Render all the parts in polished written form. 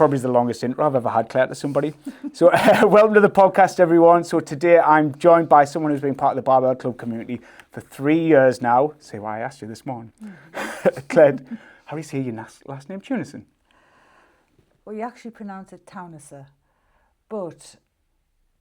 probably the longest intro I've ever had, Claire, to somebody. So welcome to the podcast, everyone. So today I'm joined by someone who's been part of the Barbel Club community for 3 years now. See why I asked you this morning. Claire, how do you say your last name? Teunissen? Well, you actually pronounce it Teunissen, but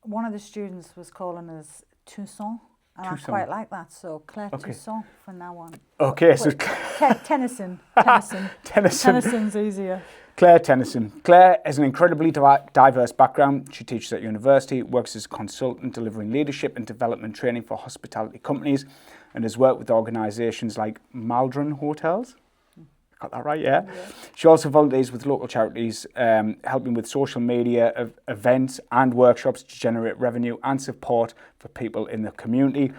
one of the students was calling us Teunissen, and I quite like that, so Clare Teunissen from now on. Okay, so Teunissen. Tennissen's easier. Clare Teunissen. Claire has an incredibly diverse background. She teaches at university, works as a consultant delivering leadership and development training for hospitality companies, and has worked with organisations like Maldron Hotels. Got that right, yeah? She also volunteers with local charities, helping with social media events and workshops to generate revenue and support for people in the community.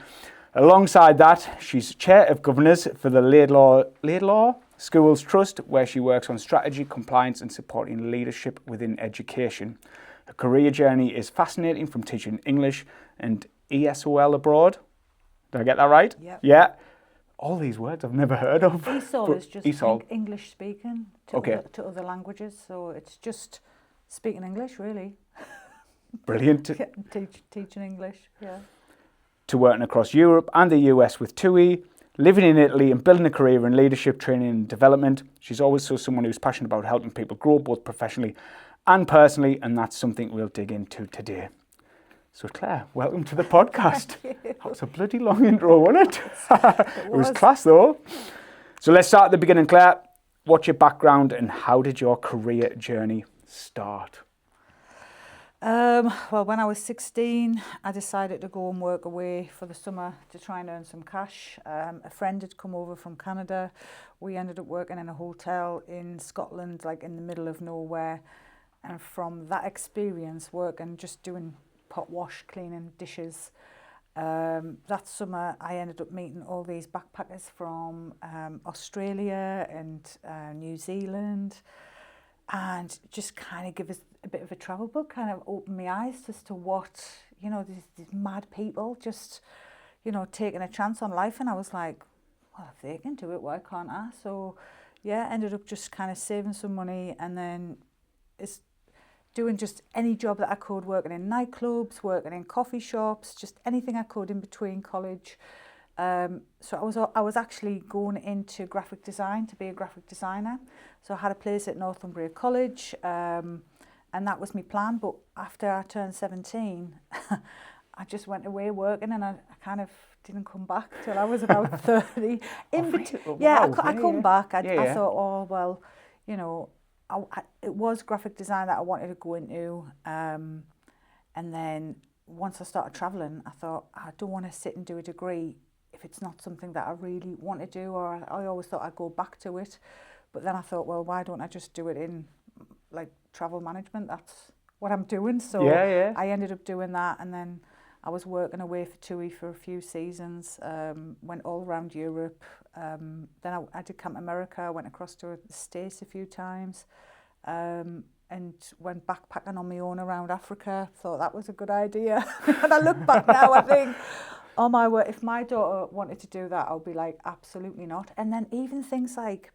Alongside that, she's chair of governors for the Laidlaw Schools Trust, where she works on strategy, compliance and supporting leadership within education. Her career journey is fascinating, from teaching English and ESOL abroad. Did I get that right? Yep. Yeah. All these words I've never heard of. ESOL is just English speaking to other languages, so it's just speaking English, really. Brilliant. Teaching English, yeah. To working across Europe and the US with TUI, living in Italy and building a career in leadership, training and development. She's also someone who's passionate about helping people grow both professionally and personally, and that's something we'll dig into today. So Claire, welcome to the podcast. That was a bloody long intro, wasn't it? It was class though. So let's start at the beginning, Claire. What's your background and how did your career journey start? Well, when I was 16, I decided to go and work away for the summer to try and earn some cash. A friend had come over from Canada. We ended up working in a hotel in Scotland, like in the middle of nowhere. And from that experience, working, just doing pot wash, cleaning dishes. That summer I ended up meeting all these backpackers from Australia and New Zealand, and just kind of give us a bit of a travel book, kind of opened my eyes as to what, these mad people just, taking a chance on life. And I was like, well, if they can do it, why can't I? So yeah, ended up just kind of saving some money, and then it's doing just any job that I could, working in nightclubs, working in coffee shops, just anything I could in between college. So I was actually going into graphic design to be a graphic designer. So I had a place at Northumbria College, and that was my plan. But after I turned 17, I just went away working, and I kind of didn't come back till I was about 30. I come back. I thought, oh, well, it was graphic design that I wanted to go into, and then once I started travelling, I thought, I don't want to sit and do a degree if it's not something that I really want to do, or I always thought I'd go back to it. But then I thought, well, why don't I just do it in like travel management? That's what I'm doing. So I ended up doing that, and then I was working away for TUI for a few seasons, went all around Europe. Then I did Camp America. I went across to the States a few times, and went backpacking on my own around Africa. Thought that was a good idea. And I look back now, I think, oh my word, if my daughter wanted to do that, I would be like, absolutely not. And then even things like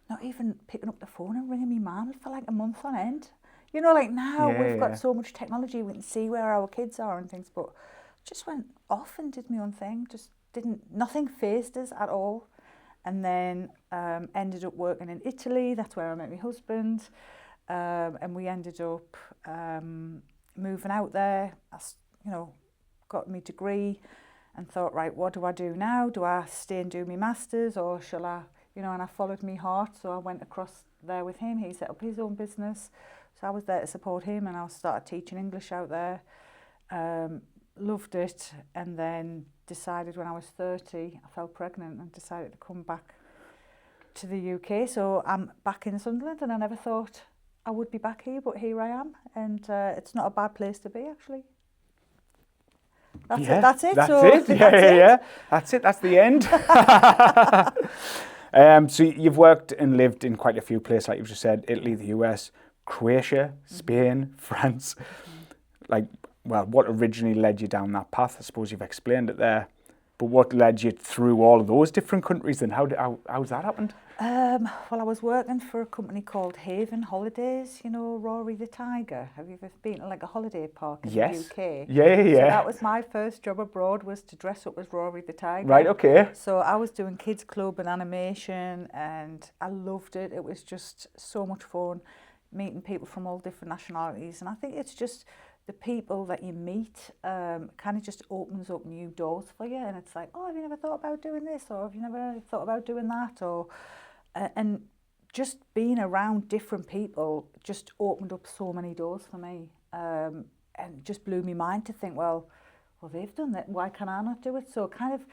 not even picking up the phone and ringing me mum for like a month on end. Like now we've got so much technology, we can see where our kids are and things, but just went off and did my own thing. Just nothing fazed us at all. And then ended up working in Italy. That's where I met my husband. And we ended up moving out there. I, got my degree and thought, right, what do I do now? Do I stay and do my masters, or shall I, and I followed my heart. So I went across there with him. He set up his own business. So I was there to support him, and I started teaching English out there. Loved it, and then decided when I was 30, I fell pregnant and decided to come back to the UK. So I'm back in Sunderland, and I never thought I would be back here, but here I am, and it's not a bad place to be, actually. That's it. That's it. That's it. That's the end. So you've worked and lived in quite a few places, like you've just said, Italy, the US, Croatia, Spain, France. What originally led you down that path? I suppose you've explained it there. But what led you through all of those different countries then? How's that happened? Well, I was working for a company called Haven Holidays, you know, Rory the Tiger. Have you ever been to like a holiday park in the UK? Yeah. So that was my first job abroad, was to dress up as Rory the Tiger. Right, okay. So I was doing kids club and animation, and I loved it. It was just so much fun, meeting people from all different nationalities. And I think it's just the people that you meet kind of just opens up new doors for you. And it's like, oh, have you never thought about doing this? Or have you never thought about doing that? Or and just being around different people just opened up so many doors for me, and just blew my mind to think, well, they've done that, why can I not do it? So it kind of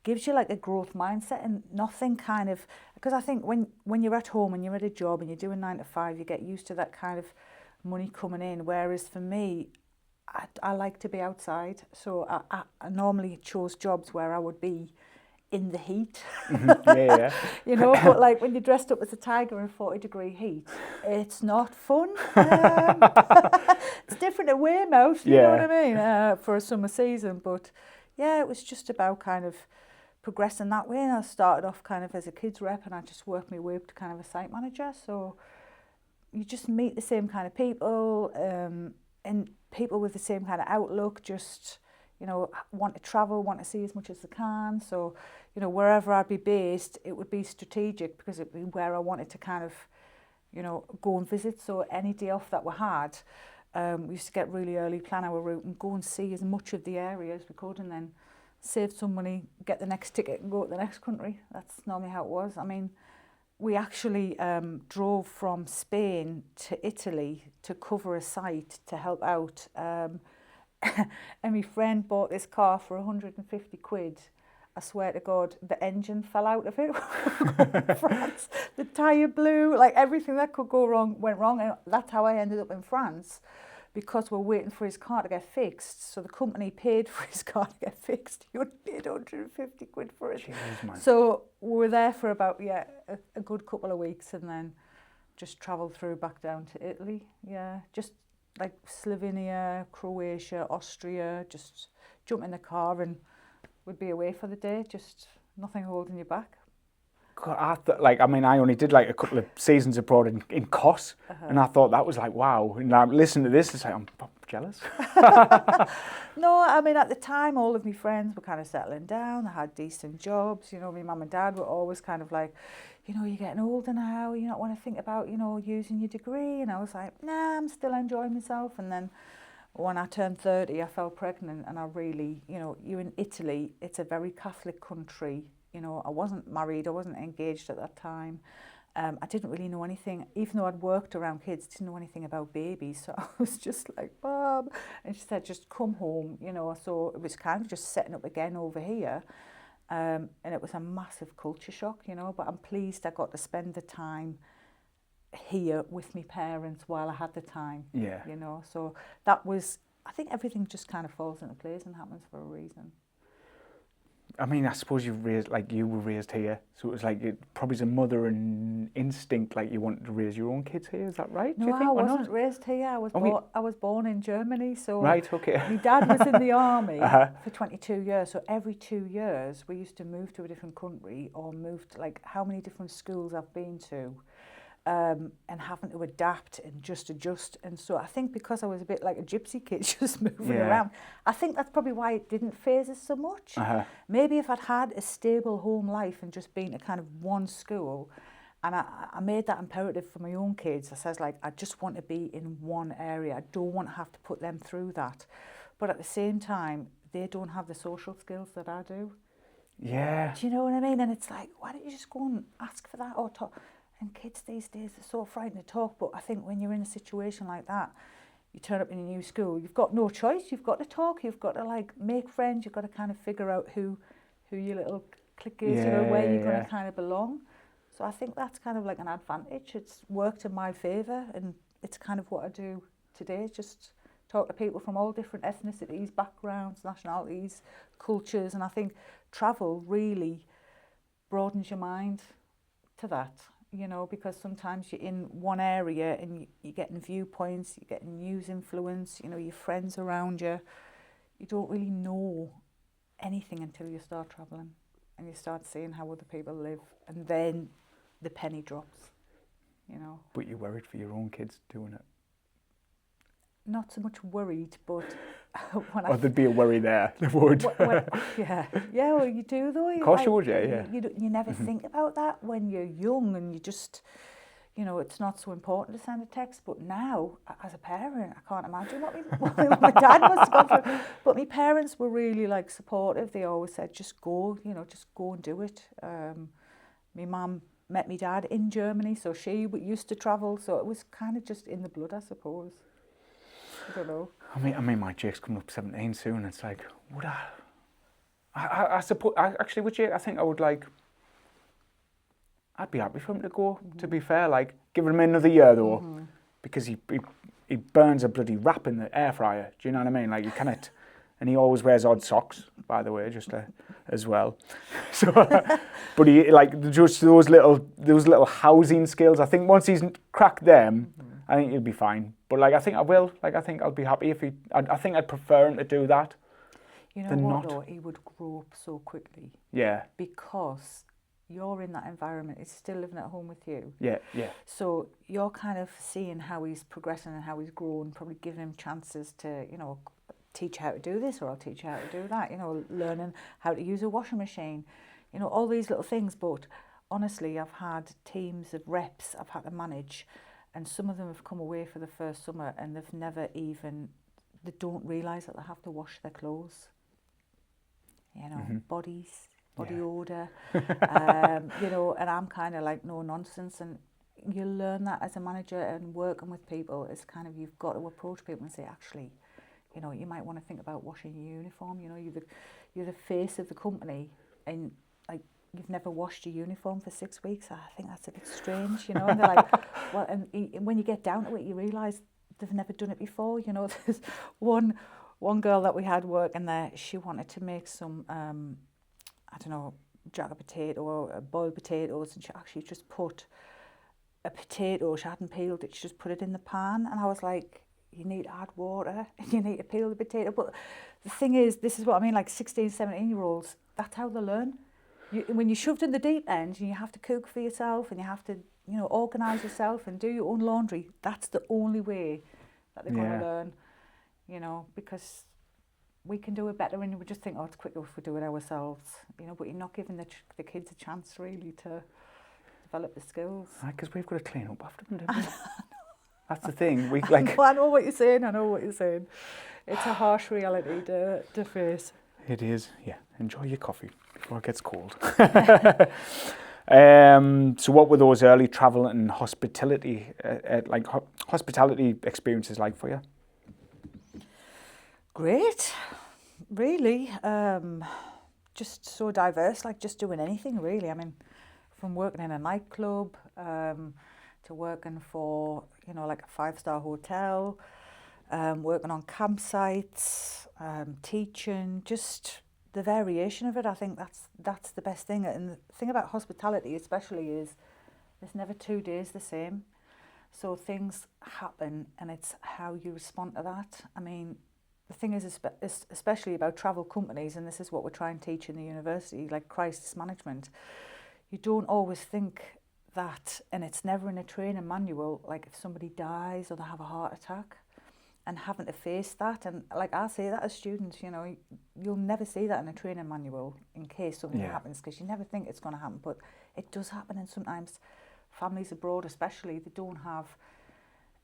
gives you like a growth mindset, and nothing kind of, because I think when you're at home and you're at a job and you're doing 9 to 5, you get used to that kind of money coming in, whereas for me, I like to be outside. So I normally chose jobs where I would be in the heat. Yeah. You know, but like when you're dressed up as a tiger in 40-degree heat, it's not fun. It's different at Weymouth, you know what I mean, for a summer season. But yeah, it was just about kind of progressing that way. And I started off kind of as a kids rep, and I just worked my way up to kind of a site manager. So you just meet the same kind of people, and people with the same kind of outlook, just, you know, want to travel, want to see as much as they can. So, you know, wherever I'd be based, it would be strategic because it'd be where I wanted to kind of, you know, go and visit. So any day off that we had, we used to get really early, plan our route and go and see as much of the area as we could, and then save some money, get the next ticket and go to the next country. That's normally how it was. I mean, we actually drove from Spain to Italy to cover a site to help out. And my friend bought this car for 150 quid. I swear to God, the engine fell out of it. France, the tyre blew, like everything that could go wrong went wrong. And that's how I ended up in France, because we're waiting for his car to get fixed. So the company paid for his car to get fixed. He only paid 150 quid for it. Jeez, man. So we were there for about, a good couple of weeks, and then just travelled through back down to Italy. Yeah, just like Slovenia, Croatia, Austria, just jump in the car and we'd be away for the day, just nothing holding you back. God, I only did like a couple of seasons abroad in Kos, and I thought that was like, wow. And now listening to this, it's like, I'm jealous. No, I mean, at the time, all of my friends were kind of settling down. They had decent jobs. You know, my mum and dad were always kind of like, you know, you're getting older now. You don't want to think about, you know, using your degree. And I was like, nah, I'm still enjoying myself. And then when I turned 30, I fell pregnant, and I really, you know, you're in Italy. It's a very Catholic country. You know, I wasn't married, I wasn't engaged at that time. I didn't really know anything, even though I'd worked around kids, didn't know anything about babies. So I was just like, Bob, and she said, just come home, you know. So it was kind of just setting up again over here. And it was a massive culture shock, you know, but I'm pleased I got to spend the time here with my parents while I had the time, you know. So that was, I think everything just kind of falls into place and happens for a reason. I mean, I suppose you were raised here, so it was like it probably is a mother and instinct, like you wanted to raise your own kids here. Is that right? No, do you think, I wasn't raised here. I was born in Germany. So right, okay. My dad was in the army for 22 years. So every 2 years, we used to move to a different country, or moved, like how many different schools I've been to. And having to adapt and just adjust. And so I think because I was a bit like a gypsy kid, just moving around, I think that's probably why it didn't faze us so much. Maybe if I'd had a stable home life and just been at kind of one school, and I made that imperative for my own kids. I says, like, I just want to be in one area. I don't want to have to put them through that. But at the same time, they don't have the social skills that I do. Yeah. Do you know what I mean? And it's like, why don't you just go and ask for that or talk? And kids these days are so frightened to talk, but I think when you're in a situation like that, you turn up in a new school, you've got no choice, you've got to talk, you've got to like make friends, you've got to kind of figure out who your little clique is, you know, where you're going to kind of belong. So I think that's kind of like an advantage. It's worked in my favour, and it's kind of what I do today, just talk to people from all different ethnicities, backgrounds, nationalities, cultures, and I think travel really broadens your mind to that. You know, because sometimes you're in one area and you're getting viewpoints, you're getting news influence, you know, your friends around you. You don't really know anything until you start travelling and you start seeing how other people live, and then the penny drops, you know. But you're worried for your own kids doing it? Not so much worried, but when Or there'd be a worry there, there would. Yeah, well, you do though. Of course you would, yeah. You never think about that when you're young, and you just, you know, it's not so important to send a text. But now, as a parent, I can't imagine what my dad must have gone through. But my parents were really like supportive. They always said, just go, you know, just go and do it. My mum met my dad in Germany, so she used to travel. So it was kind of just in the blood, I suppose. I don't know. I mean, my Jake's coming up 17 soon. It's like, would I suppose, actually, would you? I think I would like, I'd be happy for him to go, to be fair. Like, give him another year, though, because he burns a bloody wrap in the air fryer. Do you know what I mean? Like, you cannot, and he always wears odd socks, by the way, just as well. So, but he, like, just those little housing skills, I think once he's cracked them, I think he'll be fine. But, like, I think I will. Like, I think I'll be happy if I think I'd prefer him to do that. You know what, though? He would grow up so quickly. Yeah. Because you're in that environment. He's still living at home with you. Yeah. So you're kind of seeing how he's progressing and how he's grown, probably giving him chances to, you know, teach how to do this, or I'll teach you how to do that, you know, learning how to use a washing machine, you know, all these little things. But honestly, I've had teams of reps I've had to manage, and some of them have come away for the first summer and they've never even, they don't realise that they have to wash their clothes. You know, body odour, you know, and I'm kind of like, no nonsense. And you learn that as a manager and working with people. It's kind of, you've got to approach people and say, actually, you know, you might want to think about washing your uniform. You know, you're the face of the company, and like, you've never washed your uniform for 6 weeks. I think that's a bit strange, you know. And they're like, well, and when you get down to it, you realise they've never done it before. You know, there's one girl that we had working there, she wanted to make some, I don't know, jacket potato or boiled potatoes, and she actually just put a potato, she hadn't peeled it, she just put it in the pan. And I was like, you need to add water and you need to peel the potato. But the thing is, this is what I mean, like 16, 17-year-olds, that's how they learn. When you're shoved in the deep end and you have to cook for yourself and you have to, you know, organise yourself and do your own laundry, that's the only way that they're going to learn. You know, because we can do it better, and we just think, oh, it's quicker if we do it ourselves, you know, but you're not giving the kids a chance really to develop the skills. Because we've got to clean up after them, don't we? That's the thing. We like. I know what you're saying. It's a harsh reality to face. It is. Yeah. Enjoy your coffee before it gets cold. So what were those early travel and hospitality, hospitality experiences like for you? Great, really. Just so diverse, like just doing anything really. I mean, from working in a nightclub to working for, you know, like a 5-star hotel, working on campsites, teaching, just the variation of it. I think that's the best thing. And the thing about hospitality especially is there's never 2 days the same. So things happen and it's how you respond to that. I mean, the thing is especially about travel companies, and this is what we're trying to teach in the university, like crisis management. You don't always think that, and it's never in a training manual, like if somebody dies or they have a heart attack, and having to face that. And like I say that as students, you know, you'll never see that in a training manual in case something happens, because you never think it's going to happen, but it does happen. And sometimes families abroad especially, they don't have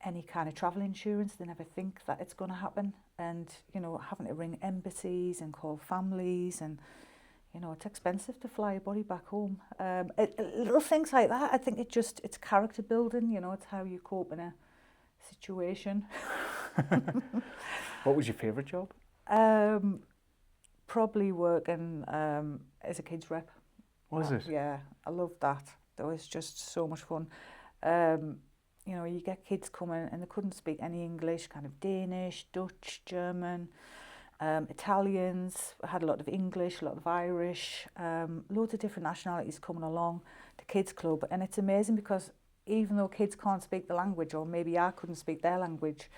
any kind of travel insurance. They never think that it's going to happen, and you know, having to ring embassies and call families, and you know, it's expensive to fly your body back home. Little things like that. I think it's character building. You know, it's how you cope in a situation. What was your favourite job? Probably working as a kids rep. Was it? Yeah, I loved that. That was just so much fun. You know, you get kids coming and they couldn't speak any English, kind of Danish, Dutch, German, Italians. I had a lot of English, a lot of Irish, loads of different nationalities coming along to kids club. And it's amazing because even though kids can't speak the language, or maybe I couldn't speak their language,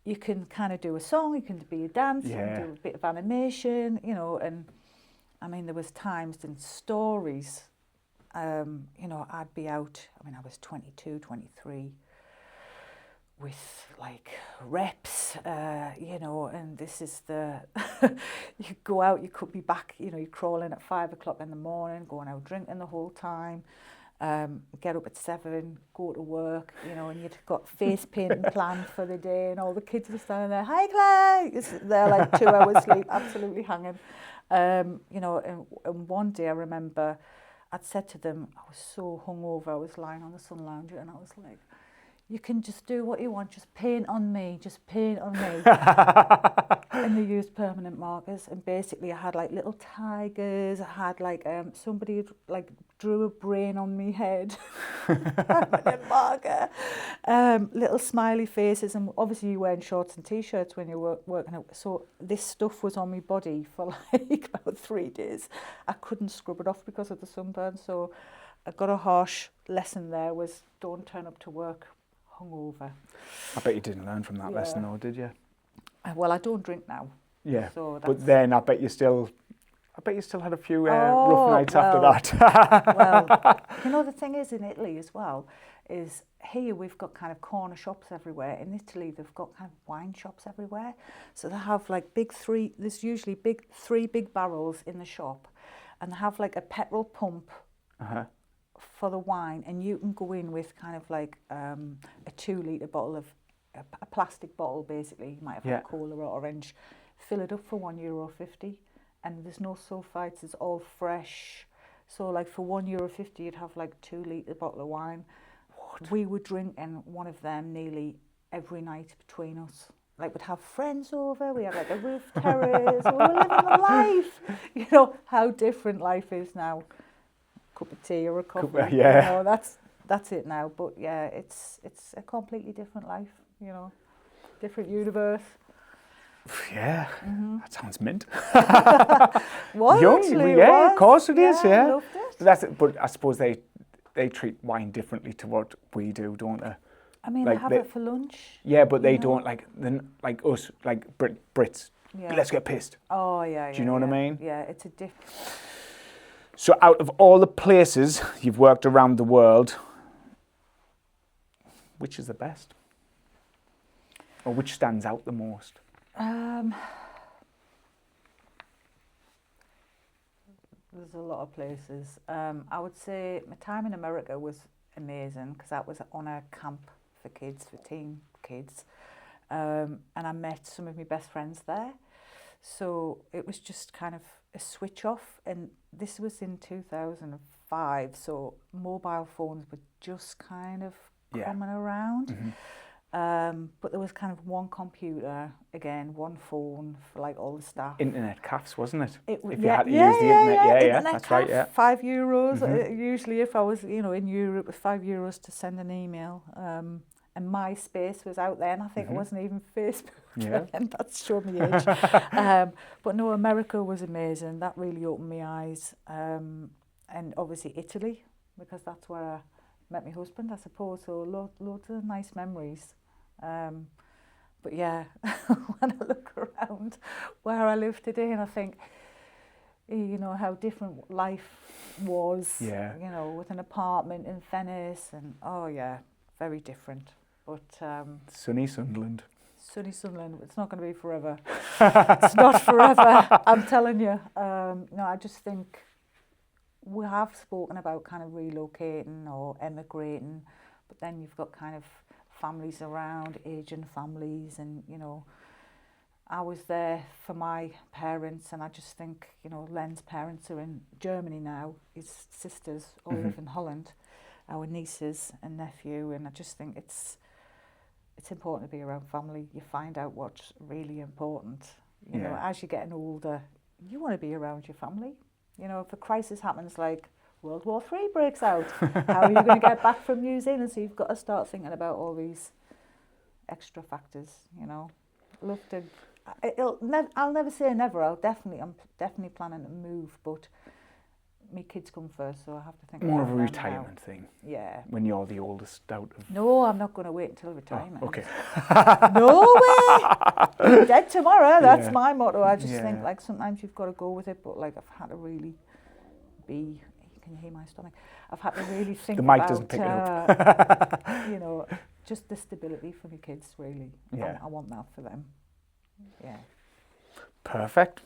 you can kind of do a song, you can be a dance, you can do a bit of animation, you know, and I mean, there was times and stories, you know, I'd be out, I mean, I was 22, 23, with like reps, you know, and this is the, you go out, you could be back, you know, you're crawling at 5 o'clock in the morning, going out drinking the whole time, get up at 7, go to work, you know, and you've got face painting planned for the day, and all the kids are standing there, hi Claire, they're like 2 hours sleep, absolutely hanging. You know, and one day I remember I'd said to them, I was so hungover, I was lying on the sun lounger, and I was like, you can just do what you want, just paint on me, just paint on me. And they used permanent markers, and basically I had like little tigers, I had like somebody had, like drew a brain on me head, permanent marker, little smiley faces, and obviously you're wearing shorts and t-shirts when you're working out, so this stuff was on my body for like about 3 days. I couldn't scrub it off because of the sunburn, so I got a harsh lesson there, was don't turn up to work hungover. I bet you didn't learn from that lesson though, did you? Well, I don't drink now. Yeah, so but then I bet you still had a few rough nights after that. Well, you know, the thing is in Italy as well, is here we've got kind of corner shops everywhere. In Italy, they've got kind of wine shops everywhere. So they have like there's usually three big barrels in the shop, and they have like a petrol pump for the wine, and you can go in with kind of like a 2-litre bottle of a plastic bottle, basically. You might have a cola or orange, fill it up for €1.50, and there's no sulfites, it's all fresh. So like for €1.50 you'd have like 2-litre bottle of wine. What? We were drinking one of them nearly every night between us. Like we'd have friends over, we had like a roof terrace, we were living the life. You know how different life is now. Cup of tea or a coffee, you know, that's it now. But yeah, it's a completely different life, you know, different universe. Yeah, that sounds mint. Well, young, actually, yeah, of course it is. Yeah, loved it. But I suppose they treat wine differently to what we do, don't they? I mean, like, I have it for lunch. Yeah, but they don't like us, like Brits. Yeah. Let's get pissed. Oh yeah. Do you know what I mean? Yeah, it's a different. So out of all the places you've worked around the world, which is the best? Or which stands out the most? There's a lot of places. I would say my time in America was amazing because that was on a camp for kids, for teen kids. And I met some of my best friends there. So it was just kind of a switch off, and this was in 2005, so mobile phones were just kind of coming around. But there was kind of one computer, again, one phone for like all the staff. Internet cafes, wasn't it? If you had to use the internet, internet that's cafe, right, yeah. €5. Usually if I was, you know, in Europe, it was €5 to send an email. And MySpace was out there, and I think it wasn't even Facebook. Yeah. And that's showed me age. But no, America was amazing. That really opened my eyes. And obviously Italy, because that's where I met my husband, I suppose. So loads of nice memories. But yeah, when I look around where I live today, and I think, you know, how different life was, you know, with an apartment in Venice, and very different. But sunny Sunderland. Sunny Sunderland, it's not going to be forever. It's not forever, I'm telling you. No, I just think we have spoken about kind of relocating or emigrating, but then you've got kind of families around, Asian families, and, you know, I was there for my parents, and I just think, you know, Len's parents are in Germany now, his sisters all live in Holland, our nieces and nephew, and I just think it's important to be around family. You find out what's really important. You know, as you're getting older, you want to be around your family. You know, if a crisis happens like World War III breaks out, how are you going to get back from New Zealand? So you've got to start thinking about all these extra factors, you know. I'll never say never. I'm definitely planning to move, but my kids come first, so I have to think More of about a them retirement now. thing. Yeah. When you're the oldest out of... No, I'm not going to wait until retirement. Oh, okay. No way! I'm dead tomorrow. That's Yeah. my motto. I just think Yeah. like sometimes you've got to go with it, but like I've had to really be. You can hear my stomach. I've had to really think The mic about, doesn't pick it up. you know, just the stability for my kids. Really, Yeah. I want that for them. Yeah. Perfect.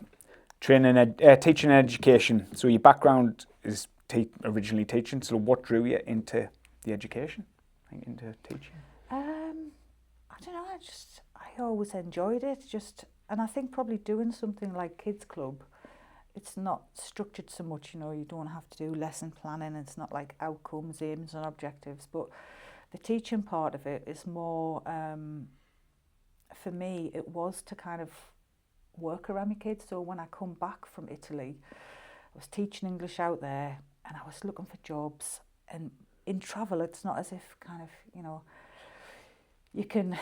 Training, teaching and education. So your background is originally teaching. So what drew you into the education, into teaching? I don't know. I always enjoyed it. And I think probably doing something like Kids Club, it's not structured so much. You know, you don't have to do lesson planning. It's not like outcomes, aims, and objectives. But the teaching part of it is more. For me, it was to kind of work around my kids. So when I come back from Italy, I was teaching English out there and I was looking for jobs. And in travel, it's not as if kind of, you know, you can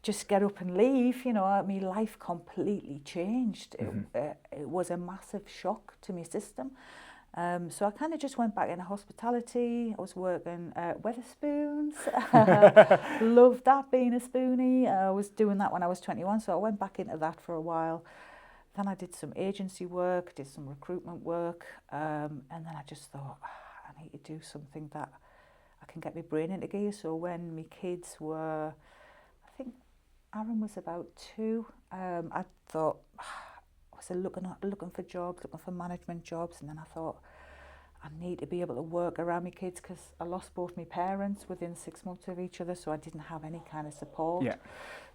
just get up and leave. You know, I mean, life completely changed. It was a massive shock to my system. So I kind of just went back into hospitality. I was working at Wetherspoons. Loved that, being a spoonie. I was doing that when I was 21, so I went back into that for a while. Then I did some agency work, did some recruitment work, and then I just thought, I need to do something that I can get my brain into gear. So when my kids were, I think Aaron was about 2, I thought, I was looking for jobs, looking for management jobs, and then I thought I need to be able to work around my kids because I lost both my parents within 6 months of each other, so I didn't have any kind of support. Yeah.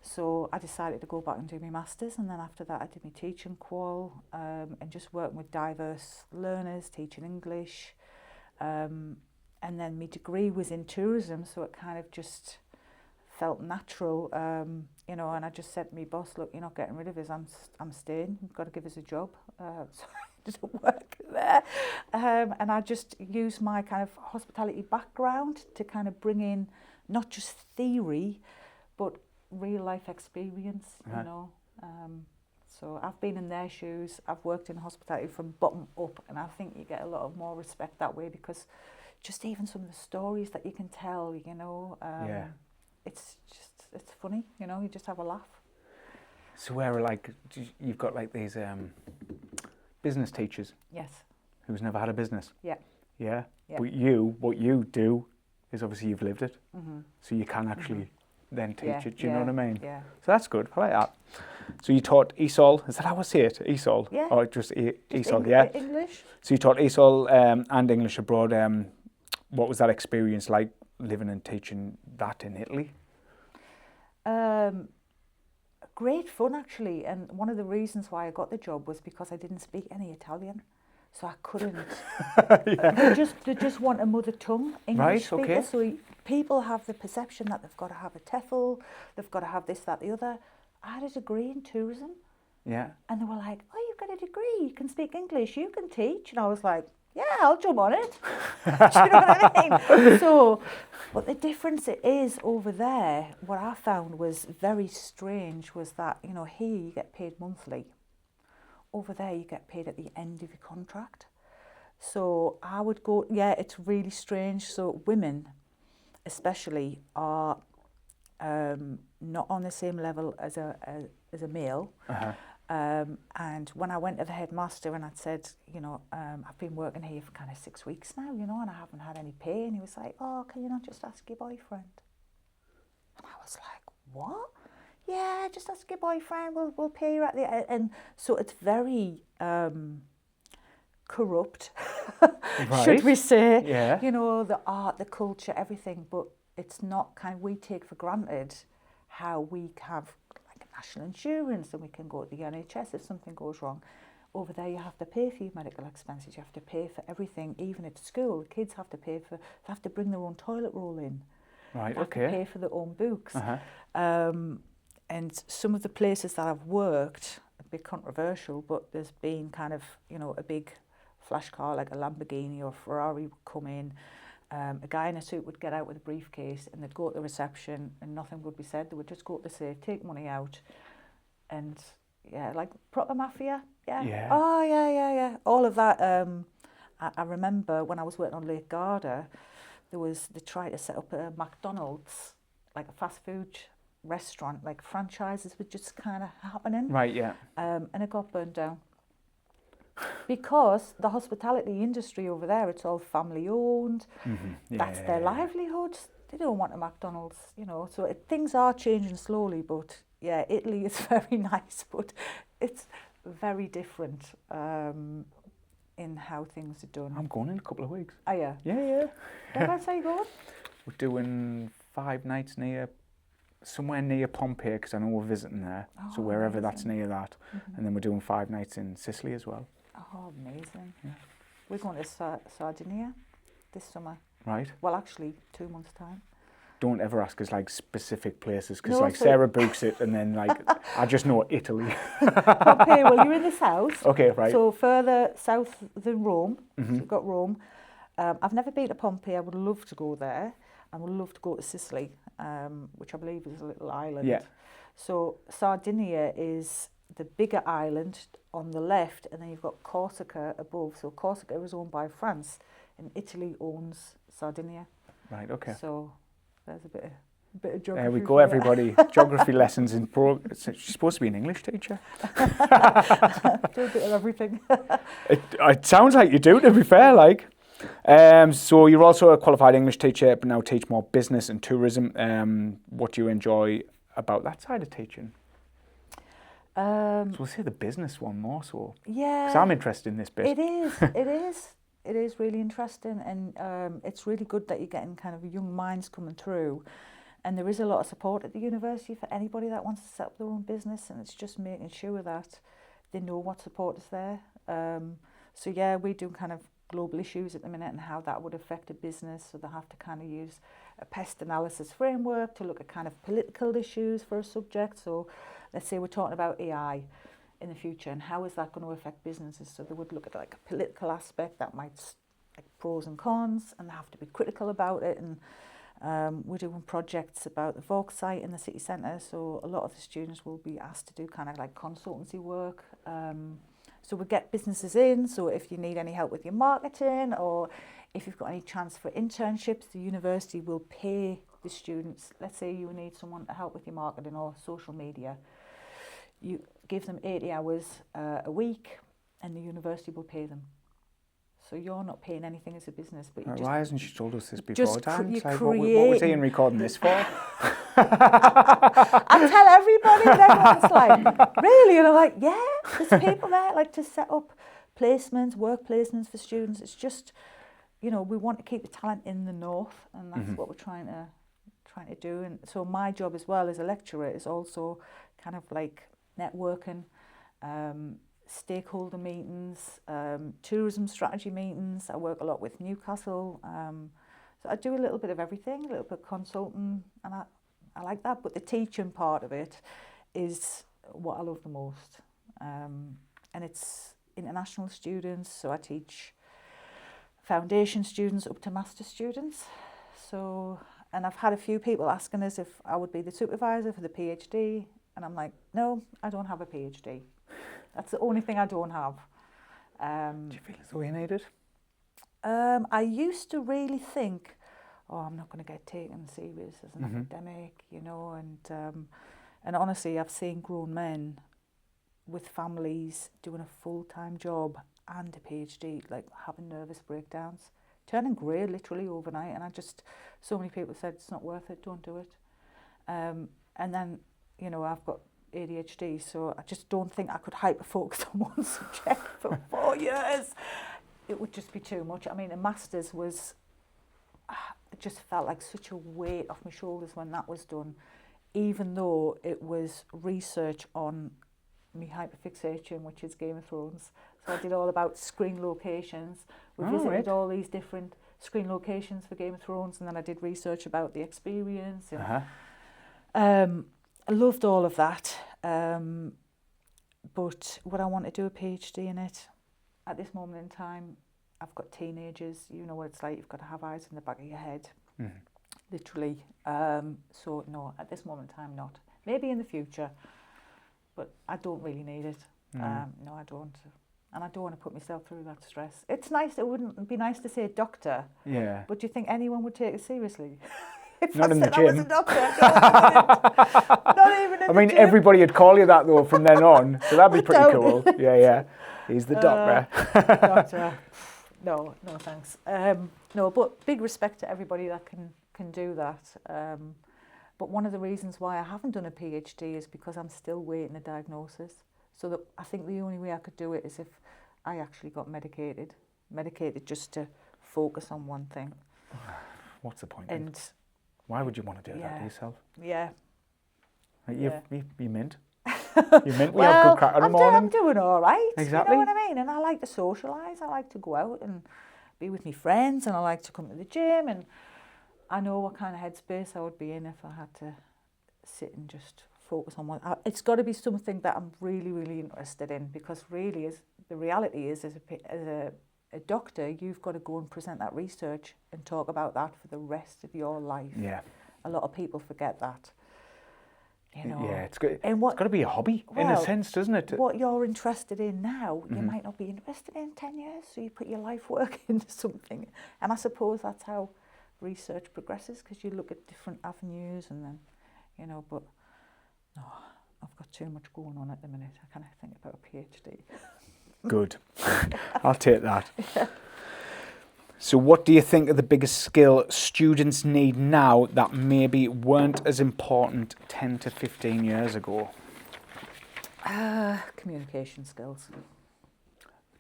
So I decided to go back and do my masters, and then after that I did my teaching qual, and just working with diverse learners, teaching English, and then my degree was in tourism, so it kind of just felt natural, you know, and I just said to my boss, look, you're not getting rid of us, I'm staying, you've got to give us a job. So I didn't work there. And I just used my kind of hospitality background to kind of bring in not just theory, but real life experience, you know. So I've been in their shoes, I've worked in hospitality from bottom up, and I think you get a lot of more respect that way because just even some of the stories that you can tell, you know, it's funny, you know, you just have a laugh. So where like, you've got like these business teachers. Yes. Who's never had a business. Yeah. Yeah. Yeah. But what you do is obviously you've lived it. So you can actually then teach it, do you know what I mean? Yeah. So that's good, I like that. So you taught ESOL, is that how I say it? ESOL? Yeah. Or just ESOL, yeah? English. So you taught ESOL and English abroad. What was that experience like, living and teaching that in Italy? Great fun actually, and one of the reasons why I got the job was because I didn't speak any Italian, so I couldn't. They just want a mother tongue English speaker. Okay. So people have the perception that they've got to have a TEFL, they've got to have this, that, the other. I had a degree in tourism. Yeah. And they were like, oh, you've got a degree, you can speak English, you can teach. And I was like, yeah, I'll jump on it. Do you know what I mean? So, but the difference it is over there, what I found was very strange was that, you know, here you get paid monthly. Over there you get paid at the end of your contract. So I would go, yeah, it's really strange. So women especially are not on the same level as a male. And when I went to the headmaster and I'd said, you know, I've been working here for kind of 6 weeks now, you know, and I haven't had any pay. And he was like, oh, can you not just ask your boyfriend? And I was like, what? Yeah, just ask your boyfriend, we'll pay you at the end. And so it's very corrupt, should we say. Yeah. You know, the art, the culture, everything. But it's not kind of, we take for granted how we have national insurance and we can go to the NHS if something goes wrong. Over there you have to pay for your medical expenses, you have to pay for everything, even at school. Kids have to pay for, they have to bring their own toilet roll in. Right, they have to pay for their own books. And some of the places that I've worked, a bit controversial, but there's been kind of, you know, a big flash car like a Lamborghini or Ferrari would come in. A guy in a suit would get out with a briefcase and they'd go to the reception and nothing would be said. They would just go to the safe, take money out, and yeah, like proper mafia. Yeah. Yeah. Oh yeah. All of that. I remember when I was working on Lake Garda, they tried to set up a McDonald's, like a fast food restaurant, like franchises were just kind of happening. Right, yeah. And it got burned down. Because the hospitality industry over there, it's all family owned. Yeah, That's their livelihood. They don't want a McDonald's, So things are changing slowly, but yeah, Italy is very nice, but it's very different in how things are done. I'm going in a couple of weeks. Oh yeah. Yeah. Whereabouts are you going? We're doing 5 nights somewhere near Pompeii, because I know we're visiting there. So wherever that's near that. And then we're doing 5 nights in Sicily as well. Oh, amazing. Yeah. We're going to Sardinia this summer. Right. Well, actually, 2 months' time. Don't ever ask us like specific places, because No, Sarah books it and then like I just know Italy. Pompeii, well, you're in the south. Okay, right. So further south than Rome. So you've got Rome. I've never been to Pompeii. I would love to go there. I would love to go to Sicily, which I believe is a little island. Yeah. So Sardinia is the bigger island on the left, and then you've got Corsica above. So Corsica is owned by France, and Italy owns Sardinia. Right, okay. So there's a bit of geography. There we go, everybody. Geography lessons in She's supposed to be an English teacher. Do a bit of everything. It sounds like you do, to be fair, like. So you're also a qualified English teacher, but now teach more business and tourism. What do you enjoy about that side of teaching? So we'll say the business one more so. Yeah. Because I'm interested in this bit. It is. It is really interesting, and it's really good that you're getting kind of young minds coming through. And there is a lot of support at the university for anybody that wants to set up their own business, and it's just making sure that they know what support is there. So yeah, we do kind of global issues at the minute and how that would affect a business. So they have to kind of use a pest analysis framework to look at kind of political issues for a subject. So let's say we're talking about AI in the future and how is that going to affect businesses. So they would look at like a political aspect that might, like pros and cons, and they have to be critical about it. And we're doing projects about the Vaux site in the city centre. So a lot of the students will be asked to do kind of like consultancy work. So we get businesses in, so if you need any help with your marketing or if you've got any chance for internships, the university will pay the students. Let's say you need someone to help with your marketing or social media. You give them 80 hours a week and the university will pay them. So you're not paying anything as a business, but you just... Why hasn't she told us this before? What was Ian recording this for? I tell everybody, and everyone's like, really? And I'm like, yeah, there's people there like to set up placements, work placements for students. It's just, we want to keep the talent in the north, and that's what we're trying to do. And so my job as well as a lecturer is also kind of like networking, stakeholder meetings, tourism strategy meetings. I work a lot with Newcastle. So I do a little bit of everything, a little bit of consulting, and I like that. But the teaching part of it is what I love the most. And it's international students, so I teach foundation students up to master students. So, and I've had a few people asking us if I would be the supervisor for the PhD, and I'm like, no, I don't have a PhD. That's the only thing I don't have. Do you feel as though you need it? I used to really think, I'm not going to get taken serious as an academic, and honestly, I've seen grown men with families doing a full-time job and a PhD, like having nervous breakdowns, turning grey literally overnight, and so many people said, it's not worth it, don't do it. And then, I've got ADHD, so I just don't think I could hyper-focus on one subject for 4 years. It would just be too much. I mean, a master's was, it just felt like such a weight off my shoulders when that was done, even though it was research on me hyperfixation, which is Game of Thrones. So I did all about screen locations. We visited all these different screen locations for Game of Thrones, and then I did research about the experience. And, I loved all of that, but would I want to do a PhD in it? At this moment in time, I've got teenagers, you know what it's like, you've got to have eyes in the back of your head, literally. So no, at this moment in time, not. Maybe in the future, but I don't really need it. No, I don't. and I don't want to put myself through that stress. It's nice, it wouldn't be nice to say doctor, Yeah. but do you think anyone would take it seriously? Not in the I was a gym. doctor, not even in I mean, the gym. everybody would call you that though from then on, so that'd be pretty Don't. cool. Yeah. He's the doctor. Doctor. No thanks. No, but big respect to everybody that can do that. But one of the reasons why I haven't done a PhD is because I'm still waiting a diagnosis. So that I think the only way I could do it is if I actually got medicated just to focus on one thing. What's the point? And why would you want to do that to yourself? Yeah. Like you mint. You mint. We Well, have good crack in the morning. I'm doing all right. Exactly. You know what I mean? And I like to socialise. I like to go out and be with my friends, and I like to come to the gym. And I know what kind of headspace I would be in if I had to sit and just focus on one. It's got to be something that I'm really, really interested in, because really, the reality is, as a doctor, you've got to go and present that research and talk about that for the rest of your life. Yeah. A lot of people forget that. You know. Yeah, it's good. And It's got to be a hobby in a sense, doesn't it? What you're interested in now, you might not be interested in 10 years, so you put your life work into something. And I suppose that's how research progresses, because you look at different avenues and then, you know, but no, I've got too much going on at the minute. I kind of think about a PhD. Good. I'll take that. So what do you think are the biggest skill students need now that maybe weren't as important 10 to 15 years ago? Communication skills.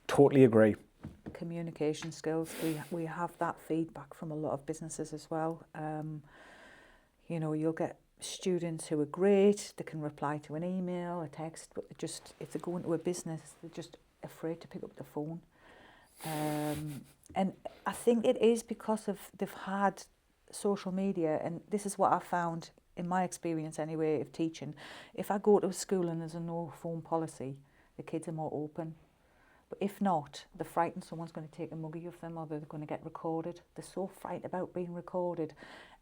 Totally agree. Communication skills. We have that feedback from a lot of businesses as well. You know, you'll get students who are great, they can reply to an email, a text, but if they go into a business, they're just afraid to pick up the phone. And I think it is because they've had social media, and this is what I found in my experience anyway of teaching. If I go to a school and there's a no phone policy, the kids are more open. But if not, they're frightened someone's going to take a muggy of them, or they're going to get recorded. They're so frightened about being recorded,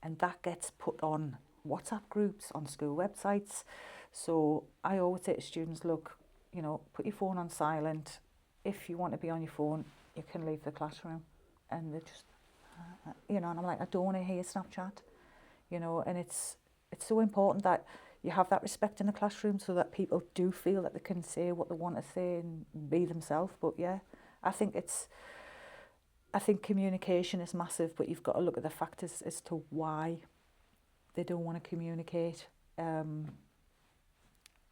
and that gets put on WhatsApp groups, on school websites. So I always say to students, look, you know, put your phone on silent. If you want to be on your phone, you can leave the classroom. And they're just, you know, and I'm like, I don't want to hear Snapchat, you know, and it's so important that you have that respect in the classroom so that people do feel that they can say what they want to say and be themselves. But yeah, I think communication is massive, but you've got to look at the factors as to why they don't want to communicate. And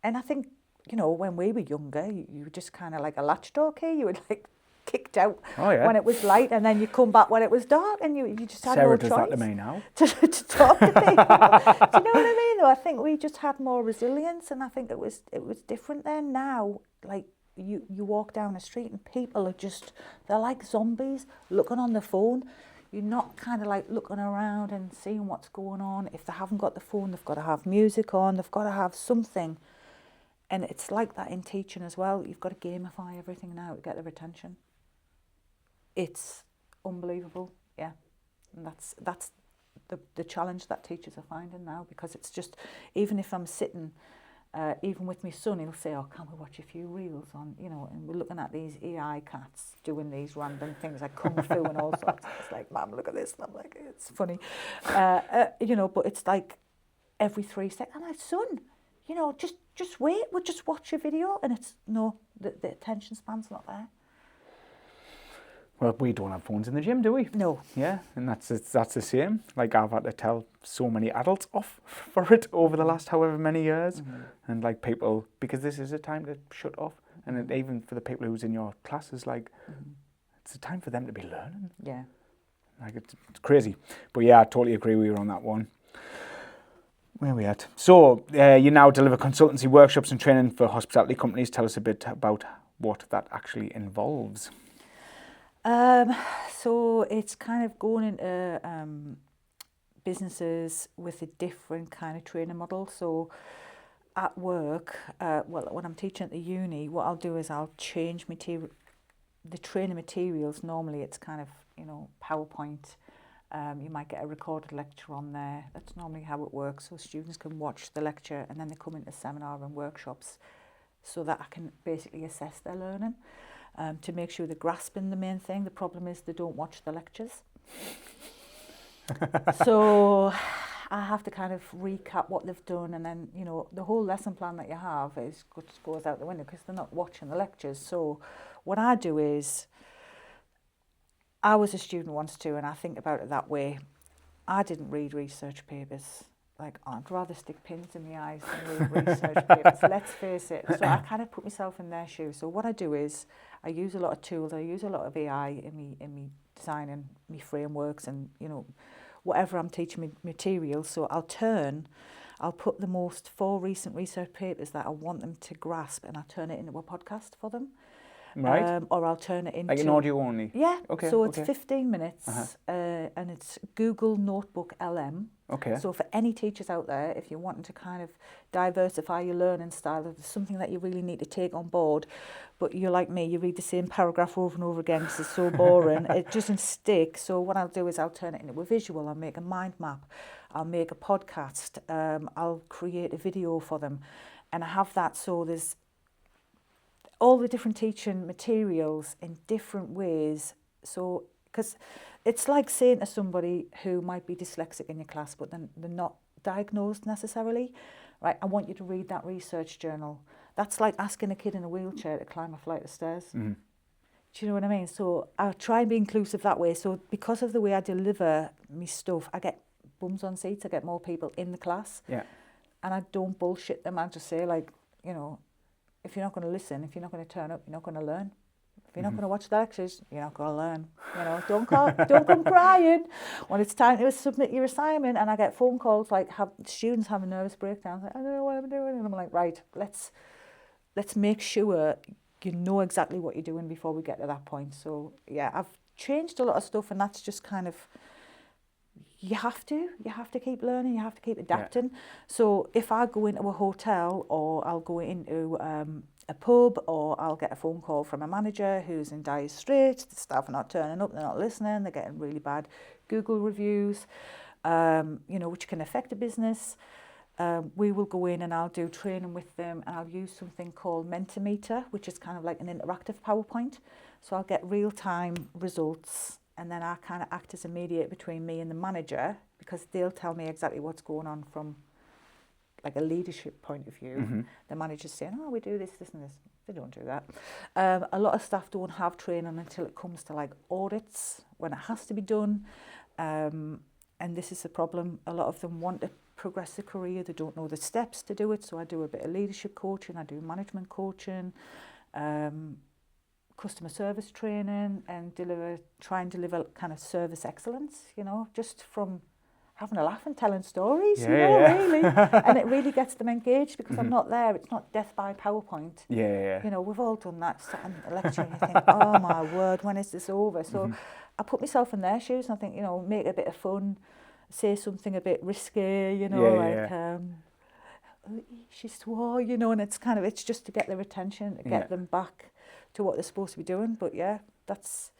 I think, you know, when we were younger, you were just kind of like a latchdog here. You were like kicked out when it was light, and then you come back when it was dark, and you just had Sarah no choice. does that to me now. To talk to people. Do you know what I mean? Though I think we just had more resilience, and I think it was different then. Now, like you walk down the street and people are they're like zombies looking on the phone. You're not kind of like looking around and seeing what's going on. If they haven't got the phone, they've got to have music on. They've got to have something. And it's like that in teaching as well. You've got to gamify everything now to get their attention. It's unbelievable, yeah. And that's the challenge that teachers are finding now, because it's just, even if I'm sitting, even with my son, he'll say, oh, can we watch a few reels on, you know, and we're looking at these AI cats doing these random things like Kung Fu and all sorts. It's like, Mum, look at this. And I'm like, it's funny. You know, but it's like every 3 seconds. I'm like, son, you know, just wait, we'll just watch a video. And it's, no, the attention span's not there. Well, we don't have phones in the gym, do we? No. Yeah, and that's the same. Like, I've had to tell so many adults off for it over the last however many years. And like people, because this is a time to shut off. And even for the people who's in your classes, like, it's a time for them to be learning. Yeah. Like, it's crazy. But yeah, I totally agree with you on that one. Where are we at? So, you now deliver consultancy workshops and training for hospitality companies. Tell us a bit about what that actually involves. So it's kind of going into businesses with a different kind of training model. So at work, when I'm teaching at the uni, what I'll do is I'll change the training materials. Normally it's kind of, you know, PowerPoint. You might get a recorded lecture on there. That's normally how it works. So students can watch the lecture and then they come into seminar and workshops so that I can basically assess their learning. to make sure they're grasping the main thing. The problem is they don't watch the lectures. So I have to kind of recap what they've done, and then, you know, the whole lesson plan that you have goes out the window because they're not watching the lectures. So what I do is, I was a student once too, and I think about it that way. I didn't read research papers. Like, I'd rather stick pins in my eyes than read research papers, let's face it. So I kind of put myself in their shoes. So what I do is, I use a lot of tools, I use a lot of AI in me designing me frameworks and, you know, whatever I'm teaching me material. So I'll put the most 4 recent research papers that I want them to grasp, and I'll turn it into a podcast for them. Right. Or I'll turn it into... Like an audio only? Yeah. Okay. So it's 15 minutes, and it's Google Notebook LM. Okay. So for any teachers out there, if you're wanting to kind of diversify your learning style, if there's something that you really need to take on board, but you're like me, you read the same paragraph over and over again because it's so boring, it doesn't stick. So what I'll do is I'll turn it into a visual, I'll make a mind map, I'll make a podcast, I'll create a video for them, and I have that so there's all the different teaching materials in different ways. So, because it's like saying to somebody who might be dyslexic in your class, but then they're not diagnosed necessarily, right? I want you to read that research journal. That's like asking a kid in a wheelchair to climb a flight of stairs. Mm-hmm. Do you know what I mean? So I try and be inclusive that way. So because of the way I deliver my stuff, I get bums on seats, I get more people in the class. Yeah. And I don't bullshit them. I just say, like, you know, if you're not going to listen, if you're not going to turn up, you're not going to learn. If you're not going to watch the lectures, you're not going to learn. You know, don't come crying when it's time to submit your assignment. And I get phone calls like students having nervous breakdowns. Like, I don't know what I'm doing. And I'm like, right, let's make sure you know exactly what you're doing before we get to that point. So yeah, I've changed a lot of stuff, and that's just kind of, you have to keep learning, you have to keep adapting. Yeah. So if I go into a hotel, or I'll go into a pub, or I'll get a phone call from a manager who's in dire straits, the staff are not turning up, they're not listening, they're getting really bad Google reviews, you know, which can affect the business. We will go in and I'll do training with them, and I'll use something called Mentimeter, which is kind of like an interactive PowerPoint. So I'll get real-time results, and then I kind of act as a mediator between me and the manager, because they'll tell me exactly what's going on from like a leadership point of view. Mm-hmm. The manager's saying, oh, we do this, this and this. They don't do that. A lot of staff don't have training until it comes to like audits, when it has to be done. And this is the problem. A lot of them want to progress their career. They don't know the steps to do it. So I do a bit of leadership coaching. I do management coaching, customer service training, and try and deliver kind of service excellence, you know, just from having a laugh and telling stories, really. And it really gets them engaged, because I'm not there. It's not death by PowerPoint. You know, we've all done that, sat in a lecture and you think, oh my word, when is this over? So I put myself in their shoes, and I think, you know, make it a bit of fun, say something a bit risky, you know, she swore, you know, and it's just to get their attention, to get them back to what they're supposed to be doing. But yeah, that's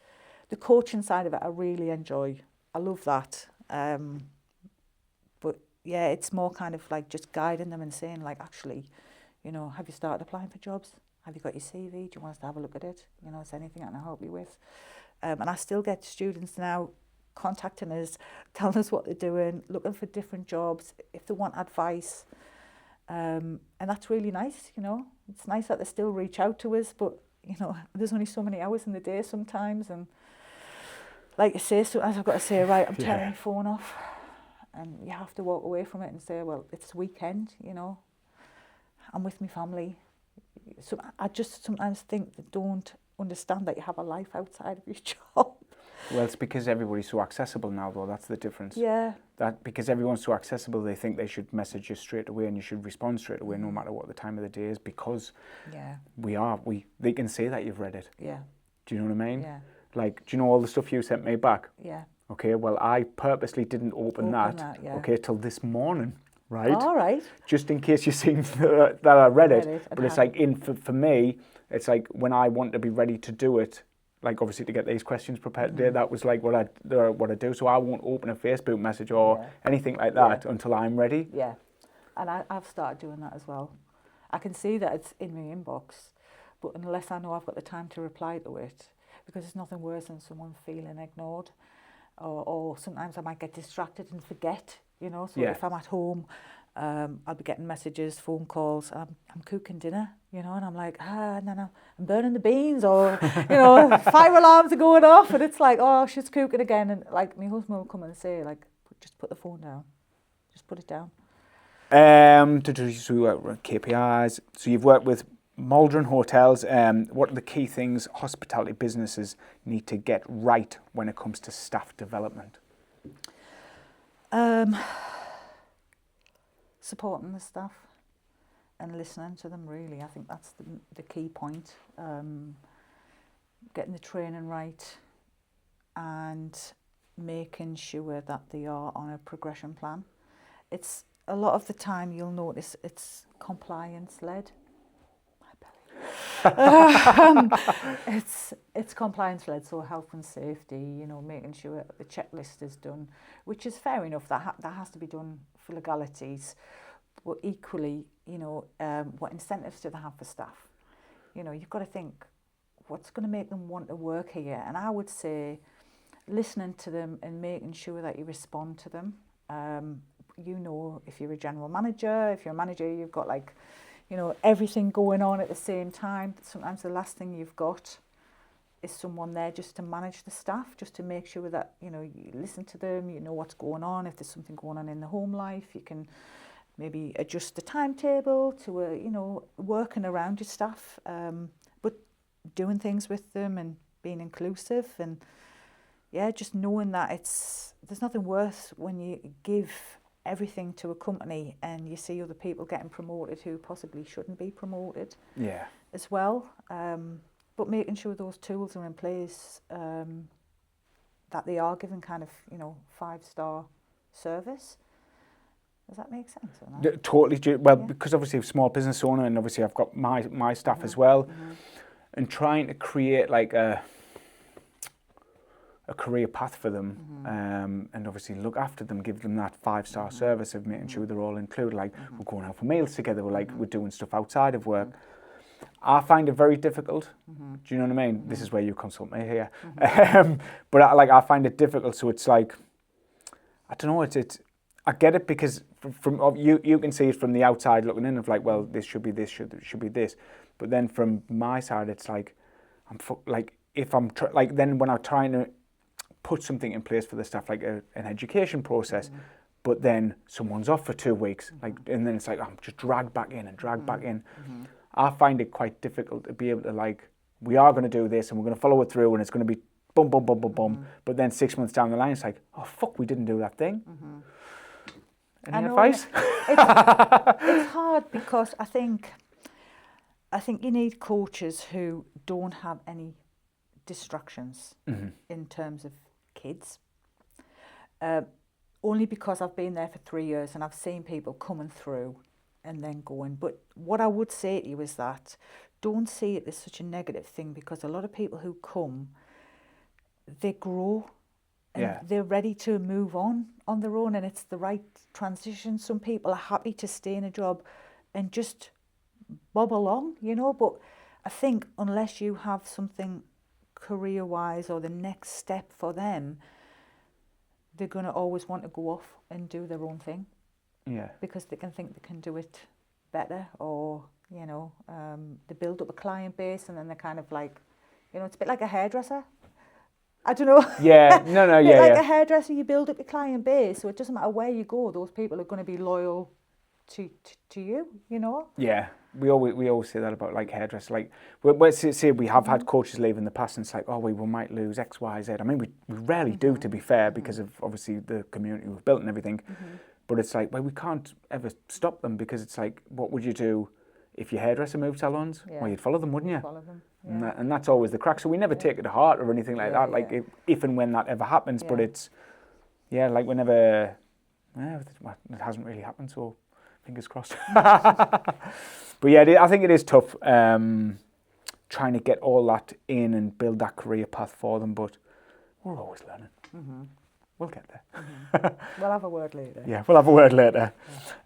the coaching side of it I really enjoy. I love that. But yeah, it's more kind of like just guiding them and saying, like, actually, you know, have you started applying for jobs? Have you got your CV? Do you want us to have a look at it? You know, is there anything I can help you with? And I still get students now contacting us, telling us what they're doing, looking for different jobs, if they want advice. And that's really nice, you know. It's nice that they still reach out to us, but, you know, there's only so many hours in the day sometimes. And like you say, sometimes I've got to say, right, I'm turning my phone off. And you have to walk away from it and say, well, it's weekend, you know. I'm with my family. So I just sometimes think they don't understand that you have a life outside of your job. Well, it's because everybody's so accessible now, though. That's the difference. Yeah. That because everyone's so accessible, they think they should message you straight away, and you should respond straight away, no matter what the time of the day is, because they can say that you've read it. Yeah. Do you know what I mean? Yeah. Like, do you know all the stuff you sent me back? Yeah. Okay, well, I purposely didn't open that okay, till this morning, right? All right. Just in case you seen that I read it. But it's like, for me, it's like when I want to be ready to do it, like obviously to get these questions prepared today, that was like what I do. So I won't open a Facebook message or anything like that until I'm ready. Yeah, and I've started doing that as well. I can see that it's in my inbox, but unless I know I've got the time to reply to it, because there's nothing worse than someone feeling ignored, or sometimes I might get distracted and forget, you know. So if I'm at home, I'll be getting messages, phone calls, I'm cooking dinner, you know, and I'm like, no, I'm burning the beans, or, you know, fire alarms are going off, and it's like, oh, she's cooking again, and like my husband will come and say, like, just put the phone down, just put it down. So we work with KPIs. So you've worked with Maldron hotels. What are the key things hospitality businesses need to get right when it comes to staff development? Supporting the staff and listening to them, really. I think that's the key point. Getting the training right and making sure that they are on a progression plan. It's a lot of the time you'll notice it's compliance led. It's compliance led, so health and safety, you know, making sure the checklist is done, which is fair enough. That has to be done for legalities, but equally, you know, what incentives do they have for staff? You know, you've got to think, what's going to make them want to work here? And I would say listening to them and making sure that you respond to them. You know, if you're a general manager, if you're a manager, you've got like, you know, everything going on at the same time. Sometimes the last thing you've got is someone there just to manage the staff, just to make sure that, you know, you listen to them, you know what's going on. If there's something going on in the home life, you can maybe adjust the timetable to, you know, working around your staff, but doing things with them and being inclusive, and yeah, just knowing that there's nothing worse when you give everything to a company and you see other people getting promoted who possibly shouldn't be promoted as well. But making sure those tools are in place, that they are given kind of, you know, 5-star service. Does that make sense or not? Totally. Well, because obviously I'm a small business owner, and obviously I've got my staff as well, and trying to create like a career path for them, and obviously look after them, give them that 5-star service of making sure they're all included. Like we're going out for meals together, we're doing stuff outside of work. I find it very difficult. Do you know what I mean? This is where you consult me here. But I find it difficult. So it's like, I don't know. I get it, because from you can see it from the outside looking in of like, well, this should be this, should be this. But then from my side, it's like, then when I'm trying to put something in place for the staff, like an education process, but then someone's off for 2 weeks, like, and then it's like I'm just dragged back in. I find it quite difficult to be able to, like, we are going to do this and we're going to follow it through, and it's going to be boom, boom, boom, boom, boom. But then 6 months down the line, it's like, oh fuck, we didn't do that thing. Any advice? It's hard, because I think you need coaches who don't have any distractions in terms of kids. Only because I've been there for 3 years and I've seen people coming through and then going. But what I would say to you is that don't see it as such a negative thing, because a lot of people who come, they grow and they're ready to move on their own, and it's the right transition. Some people are happy to stay in a job and just bob along, you know, but I think unless you have something career-wise or the next step for them, they're going to always want to go off and do their own thing. Because they can think they can do it better, or, you know, they build up a client base and then they're kind of like, you know, it's a bit like a hairdresser. I don't know. Like a hairdresser, you build up your client base, so it doesn't matter where you go, those people are going to be loyal to you, you know? Yeah, we always say that about like hairdressers. Like, let's say we have had coaches leave in the past, and it's like, oh, we might lose X, Y, Z. I mean, we rarely do, to be fair, because of obviously the community we've built and everything. But it's like, well, we can't ever stop them, because it's like, what would you do if your hairdresser moved salons? Well, you'd follow them, wouldn't you? Follow them. And that's always the crack. So we never take it to heart or anything like that, like if and when that ever happens. But it's, like whenever, it hasn't really happened, so fingers crossed. But yeah, I think it is tough trying to get all that in and build that career path for them, but we're always learning. We'll get there. We'll have a word later. Yeah, we'll have a word later.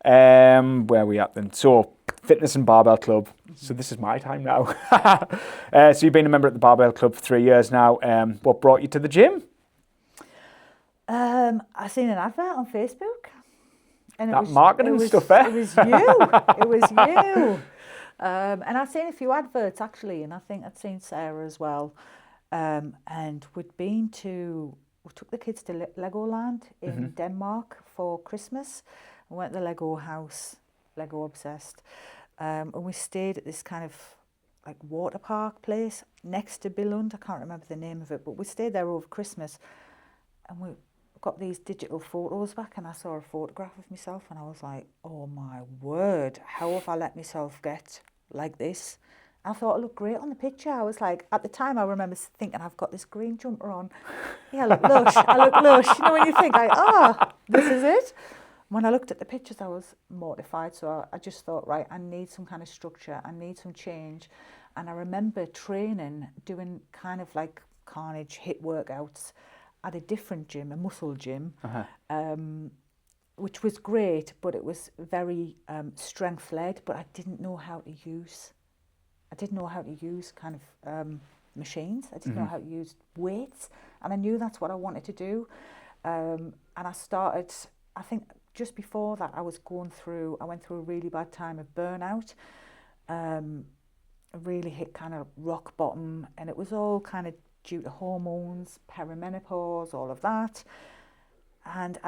Where are we at then? So, fitness and Barbel Club. So this is my time now. So you've been a member at the Barbel Club for 3 years now. What brought you to the gym? I seen an advert on Facebook. And That marketing stuff, eh? It was you. It was you. And I'd seen a few adverts actually, and I think I'd seen Sarah as well. And we took the kids to Legoland in Denmark for Christmas. We went to the Lego house, Lego obsessed. And we stayed at this kind of like water park place next to Billund. I can't remember the name of it, but we stayed there over Christmas. And we got these digital photos back, and I saw a photograph of myself, and I was like, oh my word, how have I let myself get like this? I thought I looked great on the picture. I was like, at the time I remember thinking, I've got this green jumper on. Yeah, I look lush. I look lush. You know, when you think like, this is it. When I looked at the pictures, I was mortified. So I just thought, right, I need some kind of structure. I need some change. And I remember training, doing kind of like carnage HIIT workouts at a different gym, a muscle gym, which was great, but it was very strength-led, but I didn't know how to use kind of machines. I didn't know how to use weights, and I knew that's what I wanted to do. And I started, I think just before that, I went through a really bad time of burnout. I really hit kind of rock bottom, and it was all kind of due to hormones, perimenopause, all of that. And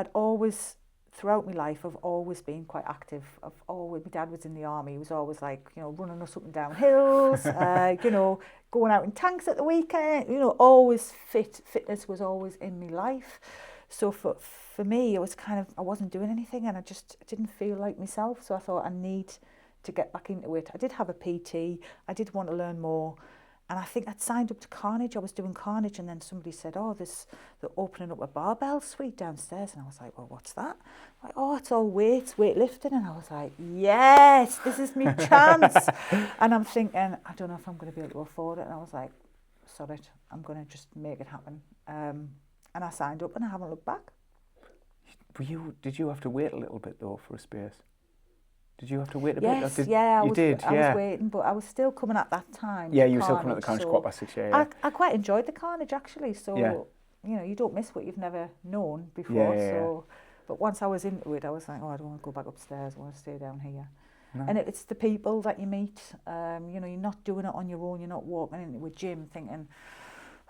throughout my life, I've always been quite active. My dad was in the army. He was always like, running us up and down hills, going out in tanks at the weekend, always fit. Fitness was always in my life. So for me, it was kind of, I wasn't doing anything, and I just didn't feel like myself. So I thought I need to get back into it. I did have a PT. I did want to learn more. And I think I'd signed up to Carnage. I was doing Carnage, and then somebody said, they're opening up a barbell suite downstairs. And I was like, well, what's that? Like, it's all weightlifting. And I was like, yes, this is my chance. And I'm thinking, I don't know if I'm going to be able to afford it. And I was like, sod it, I'm going to just make it happen. And I signed up, and I haven't looked back. Did you have to wait a little bit, though, for a space? Did you have to wait a bit? I was waiting, but I was still coming at that time. Yeah, you were still coming at the Carnage 6:15, yeah. I quite enjoyed the Carnage, actually, so, you don't miss what you've never known before, But once I was into it, I was like, I don't want to go back upstairs, I want to stay down here. No. And it's the people that you meet, you're not doing it on your own, you're not walking into a gym thinking,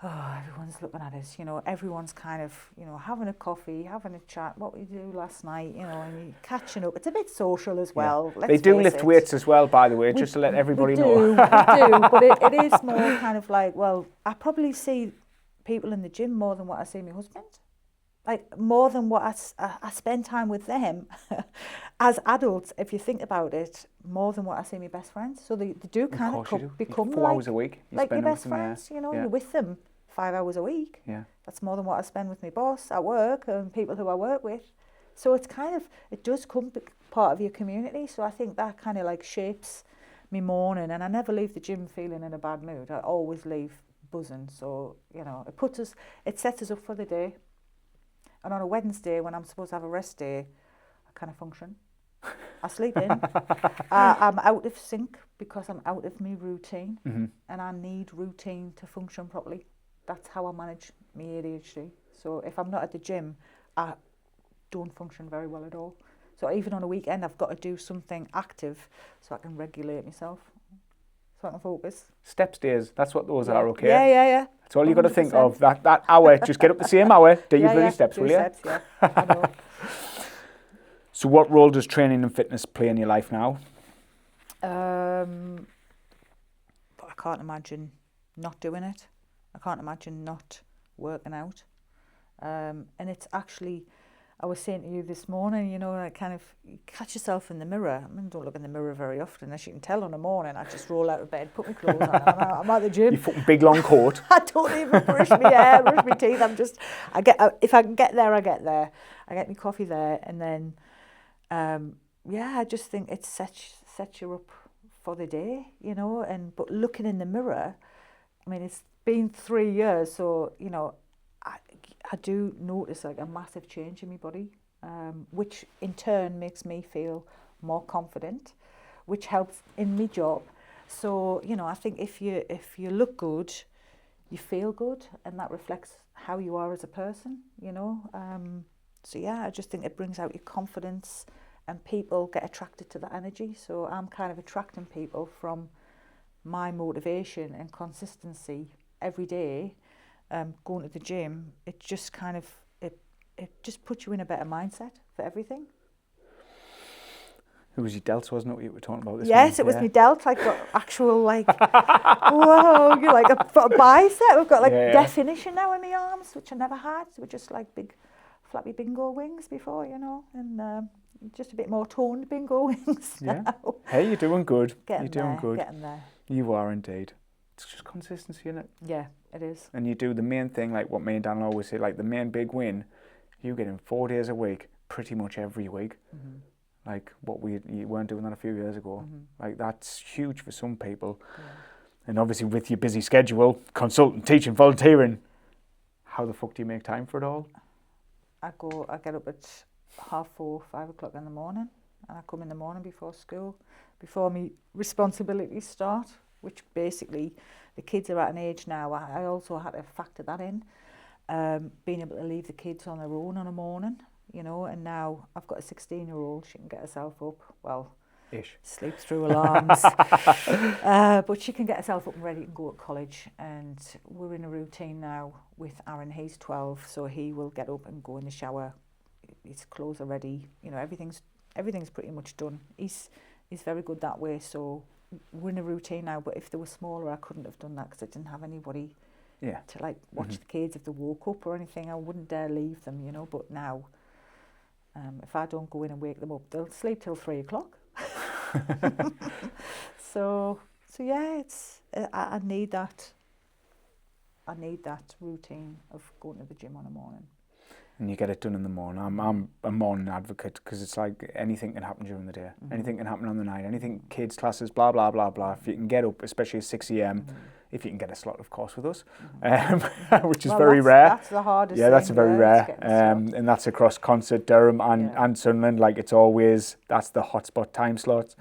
everyone's looking at us, everyone's kind of, having a coffee, having a chat, what we do last night, and you're catching up. It's a bit social as well. They do lift weights as well, by the way, just to let everybody know. We do, but it is more kind of like, well, I probably see people in the gym more than what I see my husband. Like, more than what I spend time with them as adults, if you think about it, more than what I see my best friends. So they do kind of become 4 hours a week. Like your best friends, you're with them 5 hours a week. Yeah. That's more than what I spend with my boss at work and people who I work with. So it's kind of, it does come part of your community. So I think that kind of like shapes me morning, and I never leave the gym feeling in a bad mood. I always leave buzzing. So, it sets us up for the day. And on a Wednesday, when I'm supposed to have a rest day, I kind of function. I sleep in. I'm out of sync because I'm out of my routine, and I need routine to function properly. That's how I manage my ADHD. So if I'm not at the gym, I don't function very well at all. So even on a weekend, I've got to do something active so I can regulate myself, so I can focus. Step stairs, that's what those are, okay? Yeah. That's all you've got to think of, that hour. Just get up the same hour, do your bloody steps, will you? Steps, yeah. I know. So what role does training and fitness play in your life now? I can't imagine not doing it. I can't imagine not working out. And it's actually, I was saying to you this morning, like kind of, you catch yourself in the mirror. I don't look in the mirror very often, as you can tell on a morning. I just roll out of bed, put my clothes on, I'm at the gym. Your fucking big long coat. I don't even brush my hair, brush my teeth. If I can get there, I get there. I get my coffee there, and then, I just think it sets you up for the day, but looking in the mirror, I mean, it's been 3 years, so, I do notice like a massive change in my body, which in turn makes me feel more confident, which helps in my job. So, you know, I think if you look good, you feel good, and that reflects how you are as a person, you know. So yeah, I just think it brings out your confidence, and people get attracted to that energy. So I'm kind of attracting people from my motivation and consistency every day, going to the gym. It just kind of, it just puts you in a better mindset for everything. It was your delts, wasn't it, what you were talking about this Yes, morning? it was my delts, like got actual like, whoa, you're like a bicep. We've got like definition now in my arms, which I never had. They were just like big, flappy bingo wings before, you know, and just a bit more toned bingo wings now. Yeah. Hey, you're doing good. Getting you're doing there, good. getting there. You are indeed. It's just consistency, isn't it? Yeah, it is. And you do the main thing, like what me and Dan always say, like the main big win, you get in 4 days a week, pretty much every week. Mm-hmm. Like you weren't doing that a few years ago. Mm-hmm. Like that's huge for some people. Yeah. And obviously with your busy schedule, consultant, teaching, volunteering, how the fuck do you make time for it all? I get up at 4:30, 5 o'clock in the morning, and I come in the morning before school, before my responsibilities start, which basically the kids are at an age now, I also had to factor that in, being able to leave the kids on their own on a morning, you know, and now I've got a 16-year-old, she can get herself up, well, sleeps through alarms, but she can get herself up and ready to go to college, and we're in a routine now with Aaron. He's 12, so he will get up and go in the shower, his clothes are ready, you know, everything's pretty much done. He's very good that way, so we're in a routine now. But if they were smaller, I couldn't have done that because I didn't have anybody to like watch the kids if they woke up or anything. I wouldn't dare leave them, you know. But now, if I don't go in and wake them up, they'll sleep till 3 o'clock. So yeah, I need that. I need that routine of going to the gym on a morning. And you get it done in the morning. I'm a morning advocate because it's like anything can happen during the day. Mm-hmm. Anything can happen on the night. Anything, kids, classes, blah, blah, blah, blah. If you can get up, especially at 6 a.m, if you can get a slot, of course, with us, which is very rare. That's the hardest thing. Yeah, that's very rare. And that's across Concert, Durham and Sunderland. Like it's always, that's the hotspot time slot.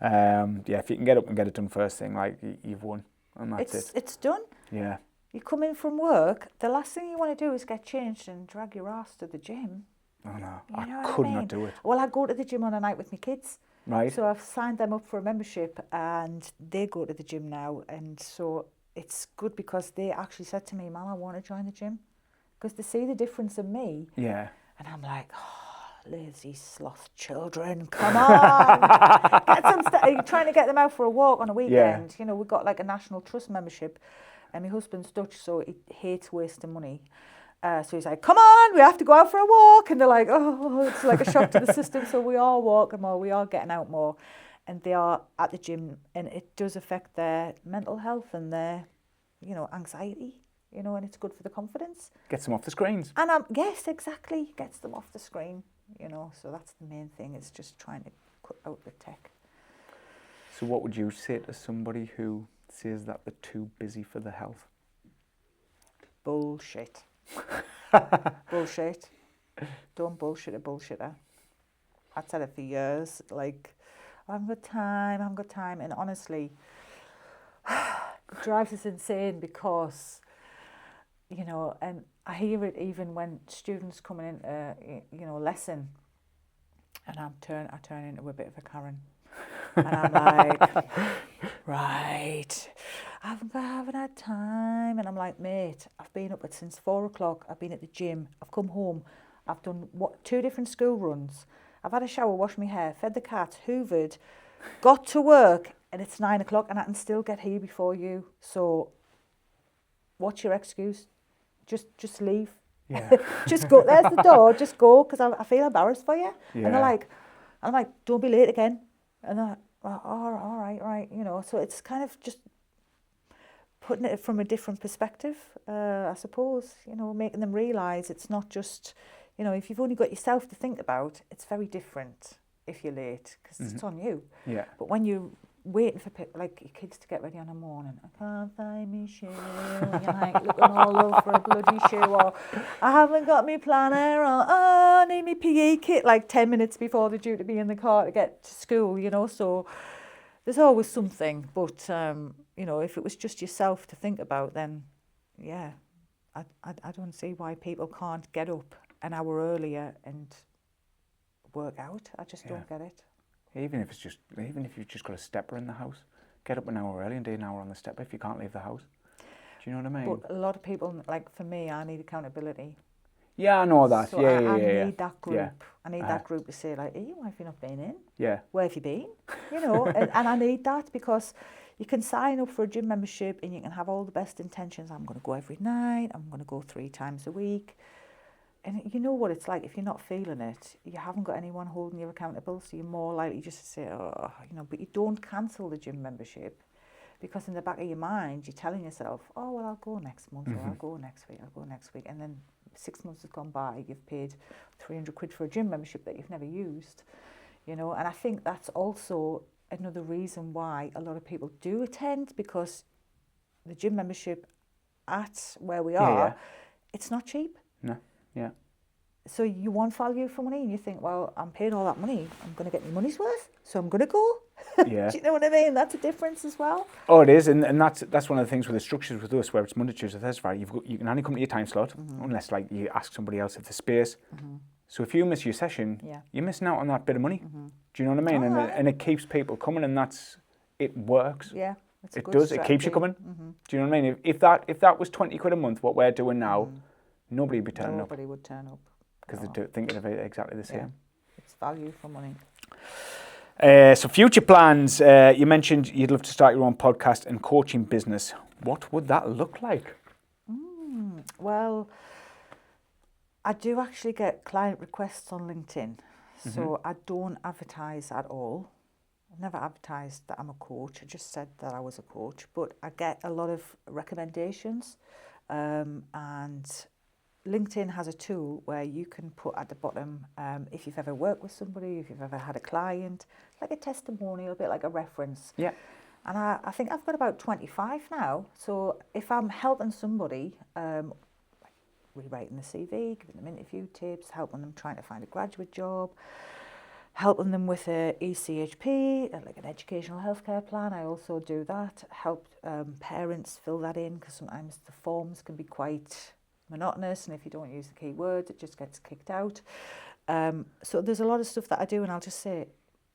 If you can get up and get it done first thing, like you've won. And that's it. It's done. Yeah. You come in from work, the last thing you want to do is get changed and drag your ass to the gym. Oh no, you know I could not do it. Well, I go to the gym on a night with my kids. Right. So I've signed them up for a membership and they go to the gym now. And so it's good because they actually said to me, Mum, I want to join the gym. Because they see the difference in me. Yeah. And I'm like, oh, lazy sloth children, come on. Get some trying to get them out for a walk on a weekend. You know, we've got like a National Trust membership. And my husband's Dutch, so he hates wasting money. So he's like, come on, we have to go out for a walk. And they're like, oh, it's like a shock to the system. So we are walking more, we are getting out more. And they are at the gym. And it does affect their mental health and their, you know, anxiety, you know, and it's good for the confidence. Gets them off the screens. And yes, exactly, gets them off the screen, you know. So that's the main thing, is just trying to cut out the tech. So what would you say to somebody who says that they're too busy for their health? Bullshit. Bullshit. Don't bullshit a bullshitter. I've said it for years, like, I haven't got time. And honestly, it drives us insane because, you know, and I hear it even when students coming into, you know, lesson, and I turn into a bit of a Karen. And I'm like, right, I haven't had time. And I'm like, mate, I've been up since 4 o'clock. I've been at the gym. I've come home. I've done 2 different school runs. I've had a shower, washed my hair, fed the cat, hoovered, got to work, and it's 9 o'clock, and I can still get here before you. So, what's your excuse? Just leave. Yeah. Just go. There's the door. Just go, because I feel embarrassed for you. Yeah. And I'm like, don't be late again. And they're like, oh, all right, you know. So it's kind of just putting it from a different perspective, I suppose, you know, making them realise it's not just, you know, if you've only got yourself to think about, it's very different if you're late, because it's on you. Yeah. But when you're waiting for like your kids to get ready on a morning, I can't find my shoe, and you're like looking all over a bloody shoe, or I haven't got my planner, or I need my PE kit like 10 minutes before they're due to be in the car to get to school, you know. So there's always something, but you know, if it was just yourself to think about, then yeah, I don't see why people can't get up an hour earlier and work out. I just don't get it. Even if you've just got a stepper in the house, get up an hour early and do an hour on the stepper if you can't leave the house. Do you know what I mean? But a lot of people, like for me, I need accountability. Yeah, I know that. So I need that group. Yeah. I need that group to say, like, hey, why have you not been in? Yeah. Where have you been? You know, and I need that, because you can sign up for a gym membership and you can have all the best intentions. I'm going to go every night. I'm going to go 3 times a week. And you know what it's like, if you're not feeling it, you haven't got anyone holding you accountable, so you're more likely just to say, oh, you know, but you don't cancel the gym membership, because in the back of your mind, you're telling yourself, oh, well, I'll go next month, or I'll go next week, I'll go next week. And then 6 months has gone by, you've paid 300 quid for a gym membership that you've never used, you know. And I think that's also another reason why a lot of people do attend, because the gym membership at where we are, it's not cheap. No. Yeah. So you want value for money, and you think, well, I'm paying all that money, I'm going to get my money's worth, so I'm going to go. Yeah. Do you know what I mean? That's a difference as well. Oh, it is, and that's one of the things with the structures with us, where it's Monday, Tuesday, Thursday, Friday. You can only come to your time slot, unless like you ask somebody else if there's space. So if you miss your session, you're missing out on that bit of money. Do you know what I mean? And it keeps people coming, and it works. Yeah. It does. Strategy. It keeps you coming. Do you know what I mean? If that was 20 quid a month, what we're doing now, nobody would be turning up. Nobody would turn up. Because they're thinking of it exactly the same. Yeah. It's value for money. So future plans, you mentioned you'd love to start your own podcast and coaching business. What would that look like? Well, I do actually get client requests on LinkedIn. So I don't advertise at all. I've never advertised that I'm a coach. I just said that I was a coach. But I get a lot of recommendations, and LinkedIn has a tool where you can put at the bottom, if you've ever worked with somebody, if you've ever had a client, like a testimonial, a bit like a reference. Yeah. And I think I've got about 25 now. So if I'm helping somebody, like rewriting the CV, giving them interview tips, helping them trying to find a graduate job, helping them with a ECHP, like an educational healthcare plan, I also do that. Help parents fill that in, because sometimes the forms can be quite monotonous, and if you don't use the key words, it just gets kicked out. So there's a lot of stuff that I do, and I'll just say,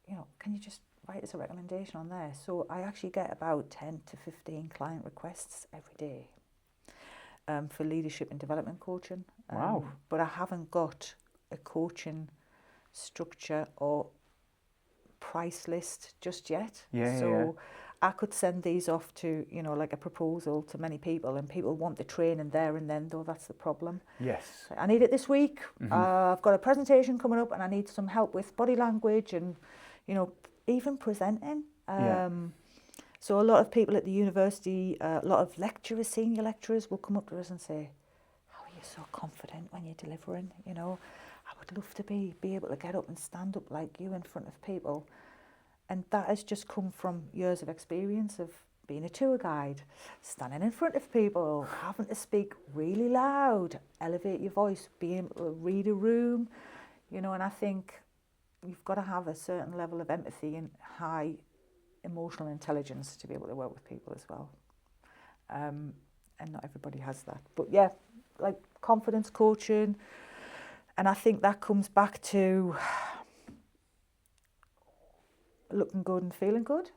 you know, can you just write us a recommendation on there? So I actually get about 10 to 15 client requests every day for leadership and development coaching. Wow. But I haven't got a coaching structure or price list just yet. So I could send these off to, you know, like a proposal to many people, and people want the training there and then, though that's the problem. Yes. I need it this week. I've got a presentation coming up and I need some help with body language and, you know, even presenting. So a lot of people at the university, a lot of lecturers, senior lecturers will come up to us and say, how are you so confident when you're delivering? You know, I would love to be able to get up and stand up like you in front of people. And that has just come from years of experience of being a tour guide, standing in front of people, having to speak really loud, elevate your voice, being able to read a room, you know. And I think you've got to have a certain level of empathy and high emotional intelligence to be able to work with people as well. And not everybody has that. But yeah, like confidence coaching. And I think that comes back to looking good and feeling good.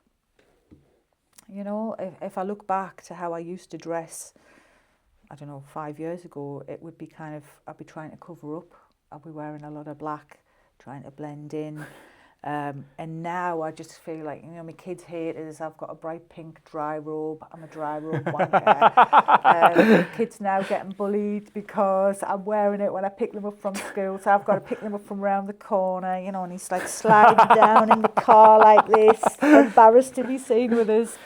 You know, if I look back to how I used to dress, I don't know, 5 years ago, it would be kind of, I'd be trying to cover up. I'd be wearing a lot of black, trying to blend in. And now I just feel like, you know, my kids hate us. I've got a bright pink dry robe. I'm a dry robe wanker. Kids now getting bullied because I'm wearing it when I pick them up from school. So I've got to pick them up from around the corner, you know, and he's like sliding down in the car like this, embarrassed to be seen with us.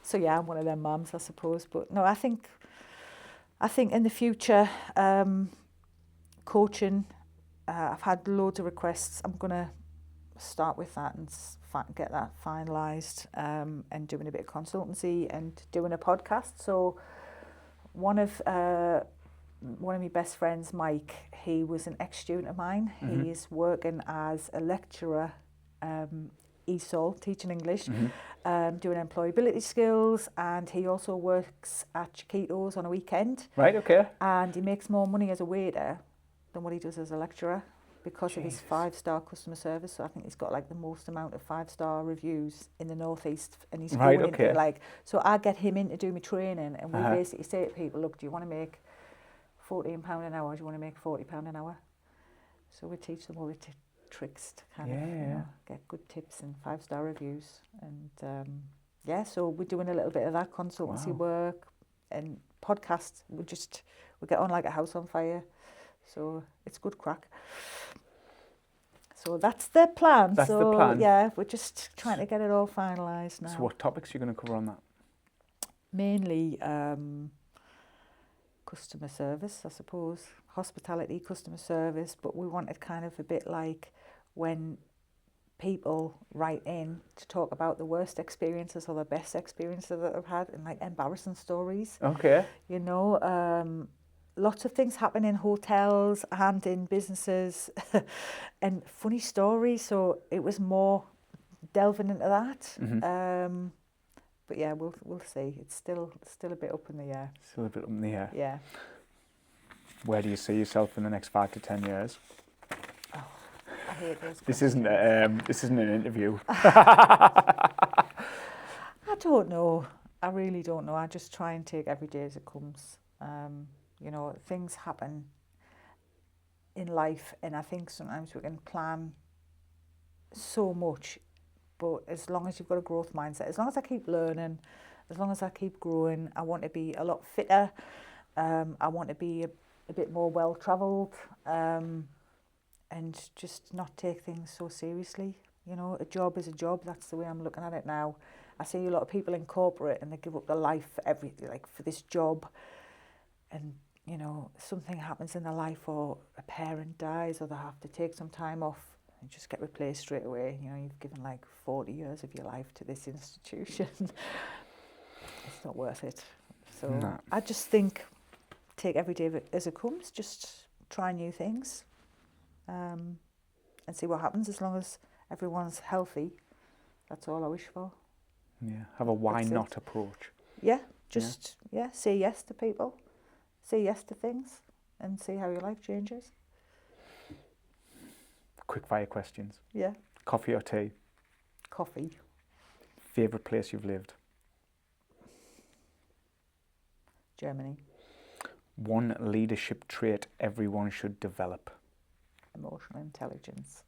So yeah, I'm one of them mums, I suppose. But no, I think in the future, coaching, I've had loads of requests. I'm going to start with that and get that finalised, and doing a bit of consultancy and doing a podcast. So one of my best friends, Mike, he was an ex-student of mine. He is working as a lecturer ESOL, teaching English, doing employability skills, and he also works at Chiquitos on a weekend. Right, okay. And he makes more money as a waiter than what he does as a lecturer because of his 5-star customer service. So I think he's got like the most amount of 5-star reviews in the Northeast, and he's going into like, so I get him in to do my training, and we basically say to people, look, do you want to make £14 an hour, or do you want to make £40 an hour? So we teach them all the tricks to kind of, you know, get good tips and 5-star reviews. And so we're doing a little bit of that consultancy work and podcasts. We get on like a house on fire. So it's good crack. So that's the plan. That's the plan. Yeah, we're just trying to get it all finalised now. So what topics are you going to cover on that? Mainly customer service, I suppose. Hospitality, customer service. But we wanted kind of a bit like when people write in to talk about the worst experiences or the best experiences that they've had, and like embarrassing stories. Okay. You know, lots of things happen in hotels and in businesses and funny stories. So it was more delving into that. But yeah, we'll see. It's still a bit up in the air. Still a bit up in the air. Yeah. Where do you see yourself in the next 5 to 10 years? Oh, I hate those. This isn't an interview. I don't know. I really don't know. I just try and take every day as it comes. You know, things happen in life, and I think sometimes we can plan so much, but as long as you've got a growth mindset, as long as I keep learning, as long as I keep growing, I want to be a lot fitter, I want to be a bit more well-travelled, and just not take things so seriously. You know, a job is a job. That's the way I'm looking at it now. I see a lot of people in corporate and they give up their life for everything, like for this job, and you know, something happens in their life, or a parent dies, or they have to take some time off and just get replaced straight away. You know, you've given like 40 years of your life to this institution. It's not worth it. So no. I just think take every day as it comes, just try new things, and see what happens. As long as everyone's healthy, that's all I wish for. Yeah, have a why not approach. Yeah, just say yes to people. Say yes to things and see how your life changes. Quick fire questions. Yeah. Coffee or tea? Coffee. Favourite place you've lived? Germany. One leadership trait everyone should develop? Emotional intelligence.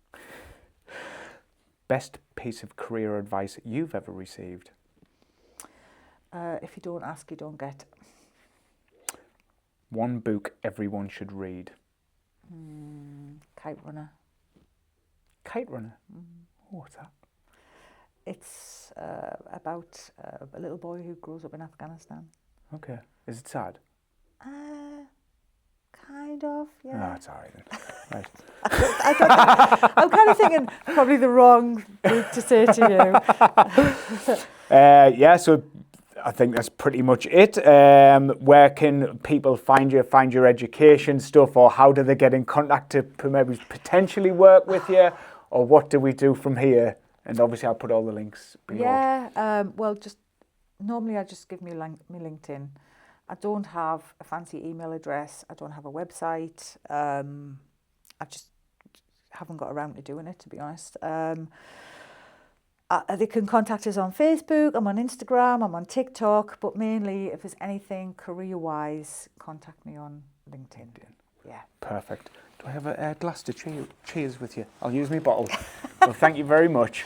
Best piece of career advice you've ever received? If you don't ask, you don't get. One book everyone should read? Kite Runner. Kite Runner? Oh, what's that? It's about a little boy who grows up in Afghanistan. Okay. Is it sad? Kind of, yeah. Oh, it's all right then. Right. I don't know. I'm kind of thinking probably the wrong book to say to you. So I think that's pretty much it. Where can people find you, find your education stuff, or how do they get in contact to maybe potentially work with you, or what do we do from here? And obviously I'll put all the links below. Yeah, well, just normally I just give me my LinkedIn. I don't have a fancy email address. I don't have a website. I just haven't got around to doing it, to be honest. They can contact us on Facebook, I'm on Instagram, I'm on TikTok, but mainly if there's anything career-wise, contact me on LinkedIn. Yeah. Perfect. Do I have a glass to cheers with you? I'll use my bottle. Well, thank you very much.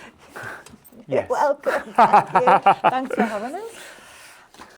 Yes. You're welcome. Thank you. Thanks for having us.